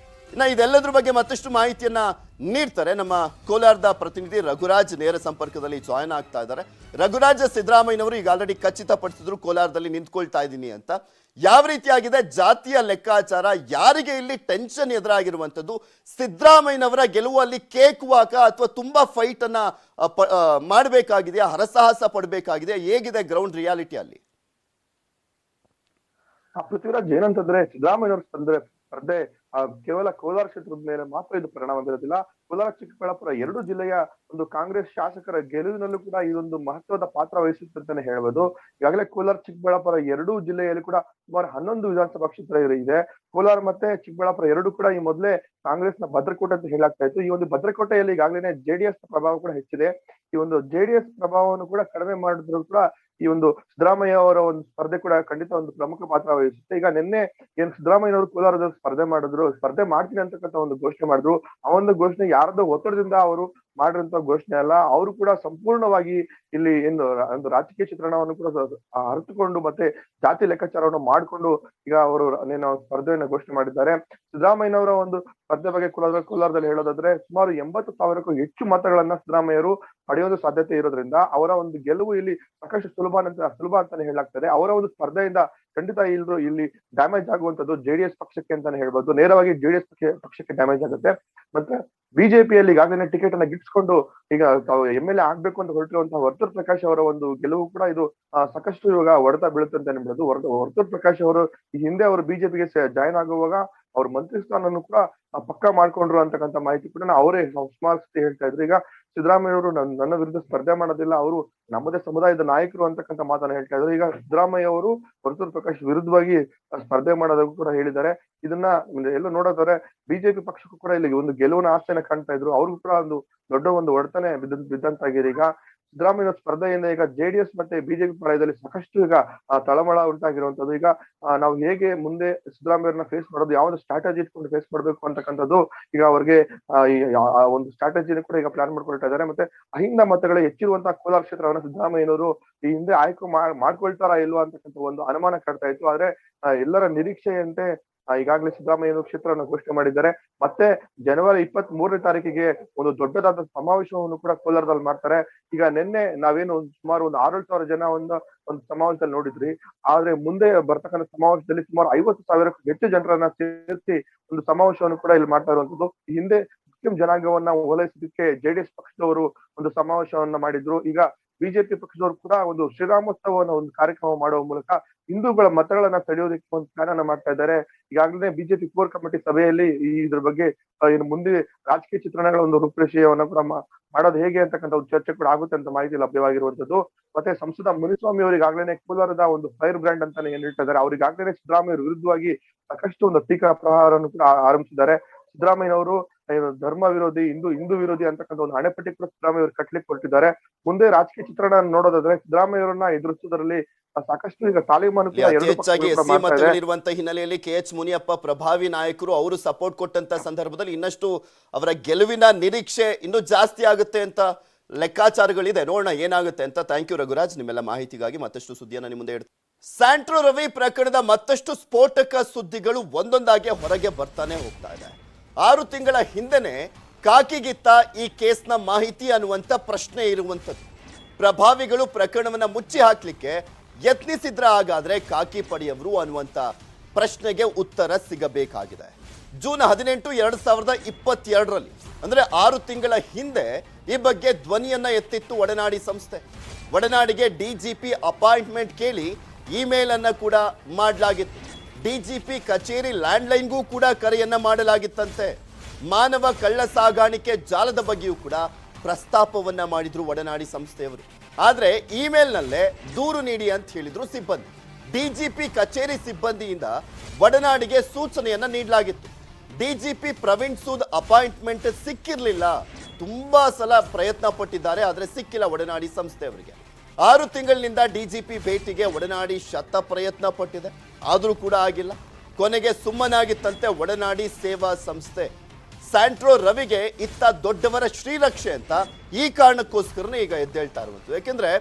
ಇನ್ನು ಇದೆಲ್ಲದ್ರ ಬಗ್ಗೆ ಮತ್ತಷ್ಟು ಮಾಹಿತಿಯನ್ನ ನೀಡ್ತಾರೆ ನಮ್ಮ ಕೋಲಾರದ ಪ್ರತಿನಿಧಿ ರಘುರಾಜ್. ನೇರ ಸಂಪರ್ಕದಲ್ಲಿ ಜಾಯ್ನ್ ಆಗ್ತಾ ಇದ್ದಾರೆ. ರಘುರಾಜ್, ಸಿದ್ದರಾಮಯ್ಯನವರು ಈಗ ಆಲ್ರೆಡಿ ಖಚಿತಪಡಿಸಿದ್ರು ಕೋಲಾರದಲ್ಲಿ ನಿಂತ್ಕೊಳ್ತಾ ಇದ್ದೀನಿ ಅಂತ. ಯಾವ ರೀತಿಯಾಗಿದೆ ಜಾತಿಯ ಲೆಕ್ಕಾಚಾರ, ಯಾರಿಗೆ ಇಲ್ಲಿ ಟೆನ್ಷನ್ ಎದುರಾಗಿರುವಂಥದ್ದು, ಸಿದ್ದರಾಮಯ್ಯನವರ ಗೆಲುವಲ್ಲಿ ಕೇಕ್ ವಾಕ ಅಥವಾ ತುಂಬಾ ಫೈಟ್ ಅನ್ನ ಮಾಡಬೇಕಾಗಿದೆಯಾ, ಹರಸಾಹಸ ಪಡಬೇಕಾಗಿದೆ, ಹೇಗಿದೆ ಗ್ರೌಂಡ್ ರಿಯಾಲಿಟಿ ಅಲ್ಲಿ? ಪೃಥ್ವಿರಾಜ್, ಏನಂತಂದ್ರೆ ಸಿದ್ದರಾಮಯ್ಯವ್ರ ತಂದ್ರೆ ಸ್ಪರ್ಧೆ ಕೇವಲ ಕೋಲಾರ ಕ್ಷೇತ್ರದ ಮೇಲೆ ಮಾತ್ರ ಇದು ಪರಿಣಾಮ ಬೀರೋದಿಲ್ಲ. ಕೋಲಾರ ಚಿಕ್ಕಬಳ್ಳಾಪುರ ಎರಡು ಜಿಲ್ಲೆಯ ಒಂದು ಕಾಂಗ್ರೆಸ್ ಶಾಸಕರ ಗೆಲುವಿನಲ್ಲೂ ಕೂಡ ಇದೊಂದು ಮಹತ್ವದ ಪಾತ್ರ ವಹಿಸುತ್ತೆ ಅಂತಾನೆ ಹೇಳ್ಬೋದು. ಈಗಾಗಲೇ ಕೋಲಾರ ಚಿಕ್ಕಬಳ್ಳಾಪುರ ಎರಡೂ ಜಿಲ್ಲೆಯಲ್ಲಿ ಕೂಡ ಸುಮಾರು 11 ವಿಧಾನಸಭಾ ಕ್ಷೇತ್ರ ಇದೆ. ಕೋಲಾರ ಮತ್ತೆ ಚಿಕ್ಕಬಳ್ಳಾಪುರ ಎರಡು ಕೂಡ ಈ ಮೊದಲೇ ಕಾಂಗ್ರೆಸ್ನ ಭದ್ರಕೋಟೆ ಅಂತ ಹೇಳಲಾಗ್ತಾ ಇತ್ತು. ಈ ಒಂದು ಭದ್ರಕೋಟೆಯಲ್ಲಿ ಈಗಾಗಲೇ ಜೆಡಿಎಸ್ ಪ್ರಭಾವ ಕೂಡ ಹೆಚ್ಚಿದೆ. ಈ ಒಂದು ಜೆಡಿಎಸ್ ಪ್ರಭಾವವನ್ನು ಕೂಡ ಕಡಿಮೆ ಮಾಡಿದ್ರು ಕೂಡ ಈ ಒಂದು ಸಿದ್ದರಾಮಯ್ಯ ಅವರ ಒಂದು ಸ್ಪರ್ಧೆ ಕೂಡ ಖಂಡಿತ ಒಂದು ಪ್ರಮುಖ ಪಾತ್ರ ವಹಿಸುತ್ತೆ. ಈಗ ನಿನ್ನೆ ಏನ್ ಸಿದ್ದರಾಮಯ್ಯನವರು ಕೋಲಾರದಲ್ಲಿ ಸ್ಪರ್ಧೆ ಮಾಡ್ತೀನಿ ಅಂತಕ್ಕಂಥ ಒಂದು ಘೋಷಣೆ ಮಾಡಿದ್ರು. ಆ ಒಂದು ಘೋಷಣೆ ಯಾರ್ದೋ ಒತ್ತಡದಿಂದ ಅವರು ಮಾಡಿರುವಂತ ಘೋಷಣೆ ಅಲ್ಲ. ಅವರು ಕೂಡ ಸಂಪೂರ್ಣವಾಗಿ ಇಲ್ಲಿ ಏನು ಒಂದು ರಾಜಕೀಯ ಚಿತ್ರಣವನ್ನು ಕೂಡ ಅರಿತುಕೊಂಡು ಮತ್ತೆ ಜಾತಿ ಲೆಕ್ಕಾಚಾರವನ್ನು ಮಾಡಿಕೊಂಡು ಈಗ ಅವರು ಸ್ಪರ್ಧೆಯನ್ನ ಘೋಷಣೆ ಮಾಡಿದ್ದಾರೆ. ಸಿದ್ದರಾಮಯ್ಯನವರ ಒಂದು ಸ್ಪರ್ಧೆ ಬಗ್ಗೆ ಕೋಲಾರದಲ್ಲಿ ಹೇಳೋದಾದ್ರೆ ಸುಮಾರು 80,000ಕ್ಕೂ ಹೆಚ್ಚು ಮತಗಳನ್ನ ಸಿದ್ದರಾಮಯ್ಯರು ಪಡೆಯೋದು ಸಾಧ್ಯತೆ ಇರೋದ್ರಿಂದ ಅವರ ಒಂದು ಗೆಲುವು ಇಲ್ಲಿ ಸಾಕಷ್ಟು ಸುಲಭ ಅಂತಾನೆ ಹೇಳಲಾಗ್ತದೆ. ಅವರ ಒಂದು ಸ್ಪರ್ಧೆಯಿಂದ ಖಂಡಿತ ಇಲ್ಲಿ ಡ್ಯಾಮೇಜ್ ಆಗುವಂತದ್ದು ಜೆಡಿಎಸ್ ಪಕ್ಷಕ್ಕೆ ಅಂತಾನೆ ಹೇಳ್ಬೋದು. ನೇರವಾಗಿ ಜೆಡಿಎಸ್ ಪಕ್ಷಕ್ಕೆ ಡ್ಯಾಮೇಜ್ ಆಗುತ್ತೆ. ಮತ್ತೆ ಬಿಜೆಪಿಯಲ್ಲಿ ಈಗಾಗಲೇ ಟಿಕೆಟ್ ಅನ್ನ ಗಿಟ್ಸ್ಕೊಂಡು ಈಗ MLA ಆಗ್ಬೇಕು ಅಂತ ಹೊರಟಿರುವಂತಹ ವರ್ತೂರ್ ಪ್ರಕಾಶ್ ಅವರ ಒಂದು ಗೆಲುವು ಕೂಡ ಇದು ಸಾಕಷ್ಟು ಇವಾಗ ಹೊಡೆತ ಬೀಳುತ್ತೆ ಅಂತ ಹೇಳ್ಬೋದು. ವರ್ತೂರ್ ಪ್ರಕಾಶ್ ಅವರು ಈ ಹಿಂದೆ ಅವರು ಬಿಜೆಪಿಗೆ ಜಾಯ್ನ್ ಆಗುವಾಗ ಅವ್ರ ಮಂತ್ರಿ ಸ್ಥಾನವನ್ನು ಕೂಡ ಪಕ್ಕಾ ಮಾಡ್ಕೊಂಡ್ರು ಅಂತಕ್ಕಂಥ ಮಾಹಿತಿ ಕೂಡ ಅವರೇ ಸುಮಾರು ಸತಿ ಹೇಳ್ತಾ ಇದ್ರು. ಈಗ ಸಿದ್ದರಾಮಯ್ಯವರು ನನ್ನ ವಿರುದ್ಧ ಸ್ಪರ್ಧೆ ಮಾಡೋದಿಲ್ಲ, ಅವರು ನಮ್ಮದೇ ಸಮುದಾಯದ ನಾಯಕರು ಅಂತಕ್ಕಂಥ ಮಾತನ್ನ ಹೇಳ್ತಾ ಇದ್ರು. ಈಗ ಸಿದ್ದರಾಮಯ್ಯ ಅವರು ವರ್ತೂರ್ ಪ್ರಕಾಶ್ ವಿರುದ್ಧವಾಗಿ ಸ್ಪರ್ಧೆ ಮಾಡೋದಕ್ಕೂ ಕೂಡ ಹೇಳಿದ್ದಾರೆ. ಇದನ್ನ ಎಲ್ಲೋ ನೋಡೋದಾದ್ರೆ ಬಿಜೆಪಿ ಪಕ್ಷಕ್ಕೂ ಕೂಡ ಇಲ್ಲಿ ಒಂದು ಗೆಲುವಿನ ಆಸೆನ ಕಾಣ್ತಾ ಇದ್ರು. ಅವ್ರಿಗೂ ಕೂಡ ಒಂದು ದೊಡ್ಡ ಒಂದು ಹೊಡೆತನೆ ಬಿದ್ದಂತಾಗಿದೆ. ಈಗ ಸಿದ್ದರಾಮಯ್ಯ ಸ್ಪರ್ಧೆಯಿಂದ ಈಗ ಜೆಡಿಎಸ್ ಮತ್ತೆ ಬಿಜೆಪಿ ಪಾಳಯದಲ್ಲಿ ಸಾಕಷ್ಟು ಈಗ ತಳಮಳ ಉಂಟಾಗಿರುವಂತದ್ದು. ಈಗ ನಾವು ಹೇಗೆ ಮುಂದೆ ಸಿದ್ದರಾಮಯ್ಯರನ್ನ ಫೇಸ್ ಮಾಡೋದು, ಯಾವ್ದು ಸ್ಟ್ರಾಟಜಿ ಇಟ್ಕೊಂಡು ಫೇಸ್ ಮಾಡ್ಬೇಕು ಅಂತಕ್ಕಂಥದ್ದು ಈಗ ಅವ್ರಿಗೆ ಒಂದು ಸ್ಟ್ರಾಟಜಿನ ಕೂಡ ಈಗ ಪ್ಲಾನ್ ಮಾಡ್ಕೊಳ್ತಾ ಇದ್ದಾರೆ. ಮತ್ತೆ ಅಹಿಂದ ಮತಗಳ ಹೆಚ್ಚಿರುವಂತಹ ಕೋಲಾರ ಕ್ಷೇತ್ರವನ್ನ ಸಿದ್ದರಾಮಯ್ಯನವರು ಈ ಹಿಂದೆ ಆಯ್ಕೆ ಮಾಡ್ಕೊಳ್ತಾರಾ ಇಲ್ವಾ ಅಂತಕ್ಕಂಥ ಒಂದು ಅನುಮಾನ ಕಾಡ್ತಾ ಇತ್ತು. ಆದ್ರೆ ಎಲ್ಲರ ನಿರೀಕ್ಷೆಯಂತೆ ಈಗಾಗಲೇ ಸಿದ್ದರಾಮಯ್ಯ ಕ್ಷೇತ್ರವನ್ನು ಘೋಷಣೆ ಮಾಡಿದ್ದಾರೆ. ಮತ್ತೆ ಜನವರಿ 23ನೇ ತಾರೀಕಿಗೆ ಒಂದು ದೊಡ್ಡದಾದ ಸಮಾವೇಶವನ್ನು ಕೂಡ ಕೋಲಾರದಲ್ಲಿ ಮಾಡ್ತಾರೆ. ಈಗ ನಿನ್ನೆ ನಾವೇನು ಸುಮಾರು ಒಂದು 6,000 ಜನ ಒಂದು ಸಮಾವೇಶದಲ್ಲಿ ನೋಡಿದ್ರಿ. ಆದ್ರೆ ಮುಂದೆ ಬರ್ತಕ್ಕಂಥ ಸಮಾವೇಶದಲ್ಲಿ ಸುಮಾರು 50,000ಕ್ಕೂ ಹೆಚ್ಚು ಜನರನ್ನ ಸೇರಿಸಿ ಒಂದು ಸಮಾವೇಶವನ್ನು ಕೂಡ ಇಲ್ಲಿ ಮಾಡ್ತಾ ಇರುವಂತದ್ದು. ಹಿಂದೆ ಮುಸ್ಲಿಂ ಜನಾಂಗವನ್ನ ಓಲೈಸೋದಕ್ಕೆ ಜೆಡಿಎಸ್ ಪಕ್ಷದವರು ಒಂದು ಸಮಾವೇಶವನ್ನ ಮಾಡಿದ್ರು. ಈಗ ಬಿಜೆಪಿ ಪಕ್ಷದವರು ಕೂಡ ಒಂದು ಶ್ರೀರಾಮೋತ್ಸವವನ್ನು ಒಂದು ಕಾರ್ಯಕ್ರಮ ಮಾಡುವ ಮೂಲಕ ಹಿಂದೂಗಳ ಮತಗಳನ್ನ ತಡೆಯೋದಕ್ಕೆ ಒಂದು ಪ್ಲಾನ್ ಅನ್ನ ಮಾಡ್ತಾ ಇದ್ದಾರೆ. ಈಗಾಗಲೇ ಬಿಜೆಪಿ ಕೋರ್ ಕಮಿಟಿ ಸಭೆಯಲ್ಲಿ ಇದ್ರ ಬಗ್ಗೆ ಇನ್ನು ಮುಂದೆ ರಾಜಕೀಯ ಚಿತ್ರಣಗಳ ಒಂದು ರೂಪರೇಷೆಯನ್ನ ಕೂಡ ಮಾಡೋದು ಹೇಗೆ ಅಂತಕ್ಕಂಥ ಒಂದು ಚರ್ಚೆ ಕೂಡ ಆಗುತ್ತೆ ಅಂತ ಮಾಹಿತಿ ಲಭ್ಯವಾಗಿರುವಂತದ್ದು. ಮತ್ತೆ ಸಂಸದ ಮುನಿಸ್ವಾಮಿ ಅವರು ಈಗಾಗಲೇ ಕೋಲಾರದ ಒಂದು ಫೈರ್ ಬ್ರ್ಯಾಂಡ್ ಅಂತಾನೆ ಏನ್ ಹೇಳ್ತಾ ಇದ್ದಾರೆ. ಅವ್ರಿಗಾಗಲೇ ಸಿದ್ದರಾಮಯ್ಯ ವಿರುದ್ಧವಾಗಿ ಸಾಕಷ್ಟು ಒಂದು ಟೀಕಾ ಪ್ರಹಾರವನ್ನು ಕೂಡ ಆರಂಭಿಸಿದ್ದಾರೆ. ಸಿದ್ದರಾಮಯ್ಯನವರು ಧರ್ಮ ವಿರೋಧಿ, ಹಿಂದೂ ವಿರೋಧಿ ಅಂತಕ್ಕಂಥ ಒಂದು ಹಣೆಪಟ್ಟಿ ಕೂಡ ಸಿದ್ದರಾಮಯ್ಯ ಅವರು ಕಟ್ಲಿಕ್ಕೆ ಹೊರಟಿದ್ದಾರೆ. ಮುಂದೆ ರಾಜಕೀಯ ಚಿತ್ರಣ ನೋಡೋದಾದ್ರೆ ಸಿದ್ದರಾಮಯ್ಯವರನ್ನ ಎದುರಿಸುವುದರಲ್ಲಿ ಸಾಕಷ್ಟು ಈಗ ತಾಲೀಮಾನು ಹೆಚ್ಚಾಗಿ ಎಸ್ಸಿ ಮತಗಳಿರುವಂತ ಹಿನ್ನೆಲೆಯಲ್ಲಿ KH ಮುನಿಯಪ್ಪ ಪ್ರಭಾವಿ ನಾಯಕರು ಅವರು ಸಪೋರ್ಟ್ ಕೊಟ್ಟಂತ ಸಂದರ್ಭದಲ್ಲಿ ಇನ್ನಷ್ಟು ಅವರ ಗೆಲುವಿನ ನಿರೀಕ್ಷೆ ಇನ್ನೂ ಜಾಸ್ತಿ ಆಗುತ್ತೆ ಅಂತ ಲೆಕ್ಕಾಚಾರಗಳಿದೆ. ನೋಡೋಣ ಏನಾಗುತ್ತೆ ಅಂತ. ಥ್ಯಾಂಕ್ ಯು ರಘುರಾಜ್, ನಿಮ್ಮೆಲ್ಲ ಮಾಹಿತಿಗಾಗಿ. ಮತ್ತಷ್ಟು ಸುದ್ದಿಯನ್ನು ನಿಮ್ಮ ಮುಂದೆ ಇಡ್ತೀನಿ. ಸ್ಯಾಂಟ್ರೋ ರವಿ ಪ್ರಕರಣದ ಮತ್ತಷ್ಟು ಸ್ಫೋಟಕ ಸುದ್ದಿಗಳು ಒಂದೊಂದಾಗಿ ಹೊರಗೆ ಬರ್ತಾನೆ ಹೋಗ್ತಾ ಇದೆ. 6 ತಿಂಗಳ ಹಿಂದೆನೆ ಕಾಕಿಗಿತ್ತ ಈ ಕೇಸ್ನ ಮಾಹಿತಿ ಅನ್ನುವಂಥ ಪ್ರಶ್ನೆ ಇರುವಂಥದ್ದು. ಪ್ರಭಾವಿಗಳು ಪ್ರಕರಣವನ್ನ ಮುಚ್ಚಿ ಹಾಕ್ಲಿಕ್ಕೆ ಯತ್ನಿಸಿದ್ರ ಹಾಗಾದ್ರೆ ಕಾಕಿ ಪಡೆಯವರು ಅನ್ನುವಂಥ ಪ್ರಶ್ನೆಗೆ ಉತ್ತರ ಸಿಗಬೇಕಾಗಿದೆ. ಜೂನ್ 18, 2022ರಲ್ಲಿ ಅಂದ್ರೆ 6 ತಿಂಗಳ ಹಿಂದೆ ಈ ಬಗ್ಗೆ ಧ್ವನಿಯನ್ನ ಎತ್ತಿತ್ತು ಒಡನಾಡಿ ಸಂಸ್ಥೆ. ಒಡನಾಡಿಗೆ DGP ಅಪಾಯಿಂಟ್ಮೆಂಟ್ ಕೇಳಿ ಇಮೇಲ್ ಅನ್ನ ಕೂಡ ಮಾಡಲಾಗಿತ್ತು. DGP ಕಚೇರಿ ಲ್ಯಾಂಡ್ಲೈನ್ಗೂ ಕೂಡ ಕರೆಯನ್ನ ಮಾಡಲಾಗಿತ್ತಂತೆ. ಮಾನವ ಕಳ್ಳ ಸಾಗಾಣಿಕೆ ಜಾಲದ ಬಗ್ಗೆಯೂ ಕೂಡ ಪ್ರಸ್ತಾಪವನ್ನ ಮಾಡಿದ್ರು ಒಡನಾಡಿ ಸಂಸ್ಥೆಯವರು. ಆದ್ರೆ ಇಮೇಲ್ನಲ್ಲೇ ದೂರು ನೀಡಿ ಅಂತ ಹೇಳಿದ್ರು ಸಿಬ್ಬಂದಿ. DGP ಕಚೇರಿ ಸಿಬ್ಬಂದಿಯಿಂದ ಒಡನಾಡಿಗೆ ಸೂಚನೆಯನ್ನ ನೀಡಲಾಗಿತ್ತು. DGP ಪ್ರವೀಣ್ ಸೂದ್ ಅಪಾಯಿಂಟ್ಮೆಂಟ್ ಸಿಕ್ಕಿರ್ಲಿಲ್ಲ. ತುಂಬಾ ಸಲ ಪ್ರಯತ್ನ ಪಟ್ಟಿದ್ದಾರೆ, ಆದ್ರೆ ಸಿಕ್ಕಿಲ್ಲ ಒಡನಾಡಿ ಸಂಸ್ಥೆಯವರಿಗೆ. 6 ತಿಂಗಳಿನಿಂದ DGP ಭೇಟಿಗೆ ಒಡನಾಡಿ ಶತ ಪ್ರಯತ್ನ ಪಟ್ಟಿದೆ, ಆದರೂ ಕೂಡ ಆಗಿಲ್ಲ. ಕೊನೆಗೆ ಸುಮ್ಮನಾಗಿತ್ತಂತೆ ಒಡನಾಡಿ ಸೇವಾ ಸಂಸ್ಥೆ. ಸ್ಯಾಂಟ್ರೋ ರವಿಗೆ ಇತ್ತ ದೊಡ್ಡವರ ಶ್ರೀರಕ್ಷೆ ಅಂತ ಈ ಕಾರಣಕ್ಕೋಸ್ಕರನೇ ಈಗ ಎದ್ದೇಳ್ತಾ ಇರುವಂಥದ್ದು. ಯಾಕೆಂದ್ರೆ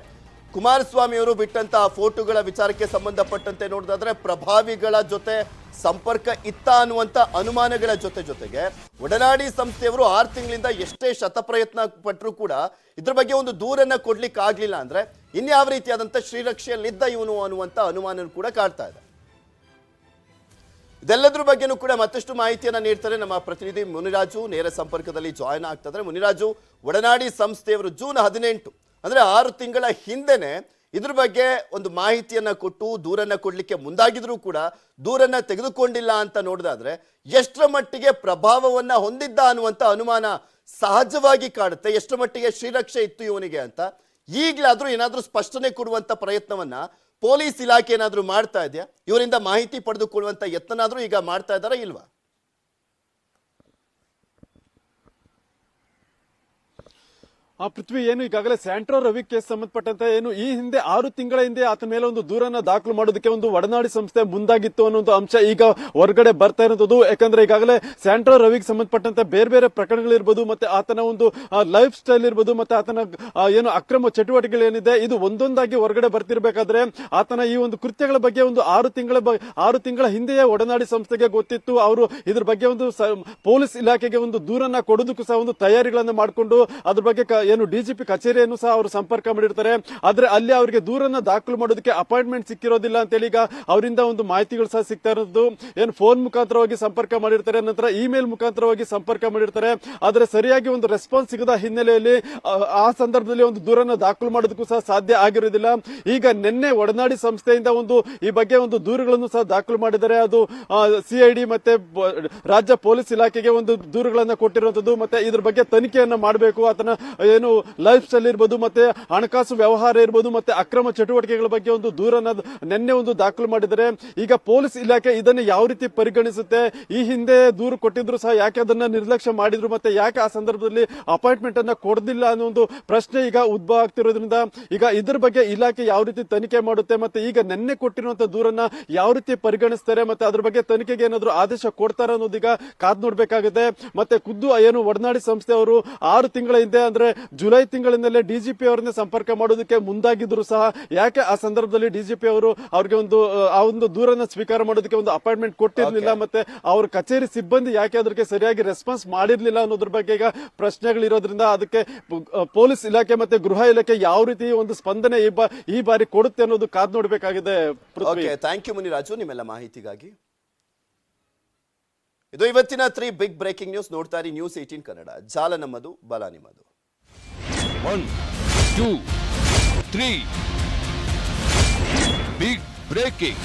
ಕುಮಾರಸ್ವಾಮಿ ಅವರು ಬಿಟ್ಟಂತಹ ಫೋಟೋಗಳ ವಿಚಾರಕ್ಕೆ ಸಂಬಂಧಪಟ್ಟಂತೆ ನೋಡೋದಾದ್ರೆ ಪ್ರಭಾವಿಗಳ ಜೊತೆ ಸಂಪರ್ಕ ಇತ್ತ ಅನ್ನುವಂಥ ಅನುಮಾನಗಳ ಜೊತೆಗೆ ಒಡನಾಡಿ ಸಂಸ್ಥೆಯವರು 6 ತಿಂಗಳಿಂದ ಎಷ್ಟೇ ಶತಪ್ರಯತ್ನ ಪಟ್ಟರೂ ಕೂಡ ಇದ್ರ ಬಗ್ಗೆ ಒಂದು ದೂರನ್ನ ಕೊಡ್ಲಿಕ್ಕೆ ಆಗ್ಲಿಲ್ಲ ಅಂದ್ರೆ ಇನ್ಯಾವ ರೀತಿಯಾದಂಥ ಶ್ರೀರಕ್ಷೆಯಲ್ಲಿದ್ದ ಇವನು ಅನ್ನುವಂಥ ಅನುಮಾನ ಕೂಡ ಕಾಡ್ತಾ ಇದೆ. ಇದೆಲ್ಲದ್ರ ಬಗ್ಗೆನೂ ಕೂಡ ಮತ್ತಷ್ಟು ಮಾಹಿತಿಯನ್ನ ನೀಡ್ತಾರೆ ನಮ್ಮ ಪ್ರತಿನಿಧಿ ಮುನಿರಾಜು. ನೇರ ಸಂಪರ್ಕದಲ್ಲಿ ಜಾಯಿನ್ ಆಗ್ತಾ ಇದ್ದಾರೆ. ಮುನಿರಾಜು, ಒಡನಾಡಿ ಸಂಸ್ಥೆಯವರು ಜೂನ್ 18 ಅಂದ್ರೆ 6 ತಿಂಗಳ ಹಿಂದೆನೆ ಇದ್ರ ಬಗ್ಗೆ ಒಂದು ಮಾಹಿತಿಯನ್ನ ಕೊಟ್ಟು ದೂರನ್ನ ಕೊಡ್ಲಿಕ್ಕೆ ಮುಂದಾಗಿದ್ರು ಕೂಡ ದೂರನ್ನ ತೆಗೆದುಕೊಂಡಿಲ್ಲ ಅಂತ ನೋಡಿದಾದ್ರೆ ಎಷ್ಟರ ಮಟ್ಟಿಗೆ ಪ್ರಭಾವವನ್ನ ಹೊಂದಿದ್ದ ಅನ್ನುವಂತ ಅನುಮಾನ ಸಹಜವಾಗಿ ಕಾಡುತ್ತೆ. ಎಷ್ಟರ ಮಟ್ಟಿಗೆ ಶ್ರೀರಕ್ಷೆ ಇತ್ತು ಇವನಿಗೆ ಅಂತ ಈಗಲಾದ್ರೂ ಏನಾದ್ರೂ ಸ್ಪಷ್ಟನೆ ಕೊಡುವಂತ ಪ್ರಯತ್ನವನ್ನ ಪೊಲೀಸ್ ಇಲಾಖೆ ಏನಾದ್ರೂ ಮಾಡ್ತಾ ಇದೆಯಾ? ಇವರಿಂದ ಮಾಹಿತಿ ಪಡೆದುಕೊಳ್ಳುವಂತ ಯತ್ನಾದ್ರೂ ಈಗ ಮಾಡ್ತಾ ಇದ್ದಾರಾ ಇಲ್ವಾ? ಪೃಥ್ವಿ, ಏನು ಈಗಾಗಲೇ ಸ್ಯಾಂಟ್ರೋ ರವಿ ಕೇಸ್ ಸಂಬಂಧಪಟ್ಟಂತೆ ಏನು ಈ ಹಿಂದೆ 6 ತಿಂಗಳ ಹಿಂದೆ ಆತನ ಮೇಲೆ ಒಂದು ದೂರನ್ನ ದಾಖಲು ಮಾಡೋದಕ್ಕೆ ಒಂದು ಒಡನಾಡಿ ಸಂಸ್ಥೆ ಮುಂದಾಗಿತ್ತು ಅನ್ನೋ ಅಂಶ ಈಗ ಹೊರಗಡೆ ಬರ್ತಾ ಇರೋದು. ಯಾಕಂದ್ರೆ ಈಗಾಗಲೇ ಸ್ಯಾಂಟ್ರೋ ರವಿಗೆ ಸಂಬಂಧಪಟ್ಟಂತೆ ಬೇರೆ ಬೇರೆ ಪ್ರಕರಣಗಳಿರ್ಬೋದು, ಮತ್ತೆ ಆತನ ಒಂದು ಲೈಫ್ ಸ್ಟೈಲ್ ಇರ್ಬೋದು, ಮತ್ತೆ ಆತನ ಏನು ಅಕ್ರಮ ಚಟುವಟಿಕೆಗಳೇನಿದೆ ಇದು ಒಂದೊಂದಾಗಿ ಹೊರಗಡೆ ಬರ್ತಿರ್ಬೇಕಾದ್ರೆ ಆತನ ಈ ಒಂದು ಕೃತ್ಯಗಳ ಬಗ್ಗೆ ಒಂದು 6 ತಿಂಗಳ ಹಿಂದೆಯೇ ಒಡನಾಡಿ ಸಂಸ್ಥೆಗೆ ಗೊತ್ತಿತ್ತು. ಅವರು ಇದ್ರ ಬಗ್ಗೆ ಒಂದು ಪೊಲೀಸ್ ಇಲಾಖೆಗೆ ಒಂದು ದೂರನ್ನ ಕೊಡೋದಕ್ಕೂ ಸಹ ಒಂದು ತಯಾರಿಗಳನ್ನ ಮಾಡಿಕೊಂಡು ಅದ್ರ ಬಗ್ಗೆ ಏನು ಡಿಜಿಪಿ ಕಚೇರಿಯನ್ನು ಸಹ ಅವರು ಸಂಪರ್ಕ ಮಾಡಿರ್ತಾರೆ. ಆದ್ರೆ ಅಲ್ಲಿ ಅವರಿಗೆ ದೂರನ್ನ ದಾಖಲು ಮಾಡೋದಕ್ಕೆ ಅಪಾಯಿಂಟ್ಮೆಂಟ್ ಸಿಕ್ಕಿರೋದಿಲ್ಲ ಅಂತೇಳಿ ಈಗ ಅವರಿಂದ ಒಂದು ಮಾಹಿತಿಗಳು ಸಹ ಸಿಗ್ತಾ ಇರೋದು. ಏನು ಫೋನ್ ಮುಖಾಂತರವಾಗಿ ಸಂಪರ್ಕ ಮಾಡಿರ್ತಾರೆ, ನಂತರ ಇಮೇಲ್ ಮುಖಾಂತರವಾಗಿ ಸಂಪರ್ಕ ಮಾಡಿರ್ತಾರೆ. ಆದ್ರೆ ಸರಿಯಾಗಿ ಒಂದು ರೆಸ್ಪಾನ್ಸ್ ಸಿಗದ ಹಿನ್ನೆಲೆಯಲ್ಲಿ ಆ ಸಂದರ್ಭದಲ್ಲಿ ಒಂದು ದೂರನ್ನ ದಾಖಲು ಮಾಡೋದಕ್ಕೂ ಸಹ ಸಾಧ್ಯ ಆಗಿರೋದಿಲ್ಲ. ಈಗ ನಿನ್ನೆ ಒಡನಾಡಿ ಸಂಸ್ಥೆಯಿಂದ ಒಂದು ಈ ಬಗ್ಗೆ ಒಂದು ದೂರುಗಳನ್ನು ಸಹ ದಾಖಲು ಮಾಡಿದ್ದಾರೆ. ಅದು ಸಿಐಡಿ ಮತ್ತೆ ರಾಜ್ಯ ಪೊಲೀಸ್ ಇಲಾಖೆಗೆ ಒಂದು ದೂರುಗಳನ್ನ ಕೊಟ್ಟಿರುವಂತದ್ದು. ಮತ್ತೆ ಇದ್ರ ಬಗ್ಗೆ ತನಿಖೆಯನ್ನ ಮಾಡಬೇಕು. ಆತನ ಏನು ಲೈಫ್ ಸ್ಟೈಲ್ ಇರ್ಬೋದು, ಮತ್ತೆ ಹಣಕಾಸು ವ್ಯವಹಾರ ಇರ್ಬೋದು, ಮತ್ತೆ ಅಕ್ರಮ ಚಟುವಟಿಕೆಗಳ ಬಗ್ಗೆ ಒಂದು ದೂರನ್ನ ನಿನ್ನೆ ಒಂದು ದಾಖಲು ಮಾಡಿದ್ದಾರೆ. ಈಗ ಪೊಲೀಸ್ ಇಲಾಖೆ ಇದನ್ನು ಯಾವ ರೀತಿ ಪರಿಗಣಿಸುತ್ತೆ, ಈ ಹಿಂದೆ ದೂರು ಕೊಟ್ಟಿದ್ರು ಸಹ ಯಾಕೆ ಅದನ್ನ ನಿರ್ಲಕ್ಷ್ಯ ಮಾಡಿದ್ರು, ಮತ್ತೆ ಯಾಕೆ ಆ ಸಂದರ್ಭದಲ್ಲಿ ಅಪಾಯಿಂಟ್ಮೆಂಟ್ ಅನ್ನ ಕೊಡದಿಲ್ಲ ಅನ್ನೋ ಒಂದು ಪ್ರಶ್ನೆ ಈಗ ಉದ್ಭವ ಆಗ್ತಿರೋದ್ರಿಂದ ಈಗ ಇದ್ರ ಬಗ್ಗೆ ಇಲಾಖೆ ಯಾವ ರೀತಿ ತನಿಖೆ ಮಾಡುತ್ತೆ, ಮತ್ತೆ ಈಗ ನಿನ್ನೆ ಕೊಟ್ಟಿರುವಂತಹ ದೂರನ್ನ ಯಾವ ರೀತಿ ಪರಿಗಣಿಸ್ತಾರೆ, ಮತ್ತೆ ಅದ್ರ ಬಗ್ಗೆ ತನಿಖೆಗೆ ಏನಾದ್ರು ಆದೇಶ ಕೊಡ್ತಾರೆ ಅನ್ನೋದೀಗ ಕಾದ್ ನೋಡ್ಬೇಕಾಗಿದೆ. ಮತ್ತೆ ಖುದ್ದು ಏನು ಒಡನಾಡಿ ಸಂಸ್ಥೆ ಅವರು 6 ತಿಂಗಳ ಹಿಂದೆ ಅಂದ್ರೆ ಜುಲೈ ತಿಂಗಳಿನಲ್ಲೇ ಡಿಜಿಪಿ ಅವರನ್ನೇ ಸಂಪರ್ಕ ಮಾಡೋದಕ್ಕೆ ಮುಂದಾಗಿದ್ರು ಸಹ ಯಾಕೆ ಆ ಸಂದರ್ಭದಲ್ಲಿ ಡಿಜಿಪಿ ಅವರು ಅವ್ರಿಗೆ ಆ ಒಂದು ದೂರನ್ನ ಸ್ವೀಕಾರ ಮಾಡೋದಕ್ಕೆ ಒಂದು ಅಪಾಯಿಂಟ್ಮೆಂಟ್ ಕೊಟ್ಟಿರ್ಲಿಲ್ಲ, ಮತ್ತೆ ಅವ್ರ ಕಚೇರಿ ಸಿಬ್ಬಂದಿ ಯಾಕೆ ಅದಕ್ಕೆ ಸರಿಯಾಗಿ ರೆಸ್ಪಾನ್ಸ್ ಮಾಡಿರ್ಲಿಲ್ಲ ಅನ್ನೋದ್ರ ಬಗ್ಗೆ ಈಗ ಪ್ರಶ್ನೆಗಳಿರೋದ್ರಿಂದ ಅದಕ್ಕೆ ಪೊಲೀಸ್ ಇಲಾಖೆ ಮತ್ತೆ ಗೃಹ ಇಲಾಖೆ ಯಾವ ರೀತಿ ಒಂದು ಸ್ಪಂದನೆ ಈ ಬಾರಿ ಕೊಡುತ್ತೆ ಅನ್ನೋದು ಕಾದ್ ನೋಡ್ಬೇಕಾಗಿದೆ. ಥ್ಯಾಂಕ್ ಯು ಮುನಿರಾಜು ನಿಮ್ಮೆಲ್ಲ ಮಾಹಿತಿಗಾಗಿ. ಇದು ಇವತ್ತಿನ 3 ಬಿಗ್ ಬ್ರೇಕಿಂಗ್ ನ್ಯೂಸ್. ನೋಡ್ತಾ ಇರಿ ನ್ಯೂಸ್ 18 ಕನ್ನಡ. ಜಾಲ ನಮ್ಮದು, ಬಲ ನಿಮ್ಮದು. 1, 2, 3 ಬಿಗ್ ಬ್ರೇಕಿಂಗ್.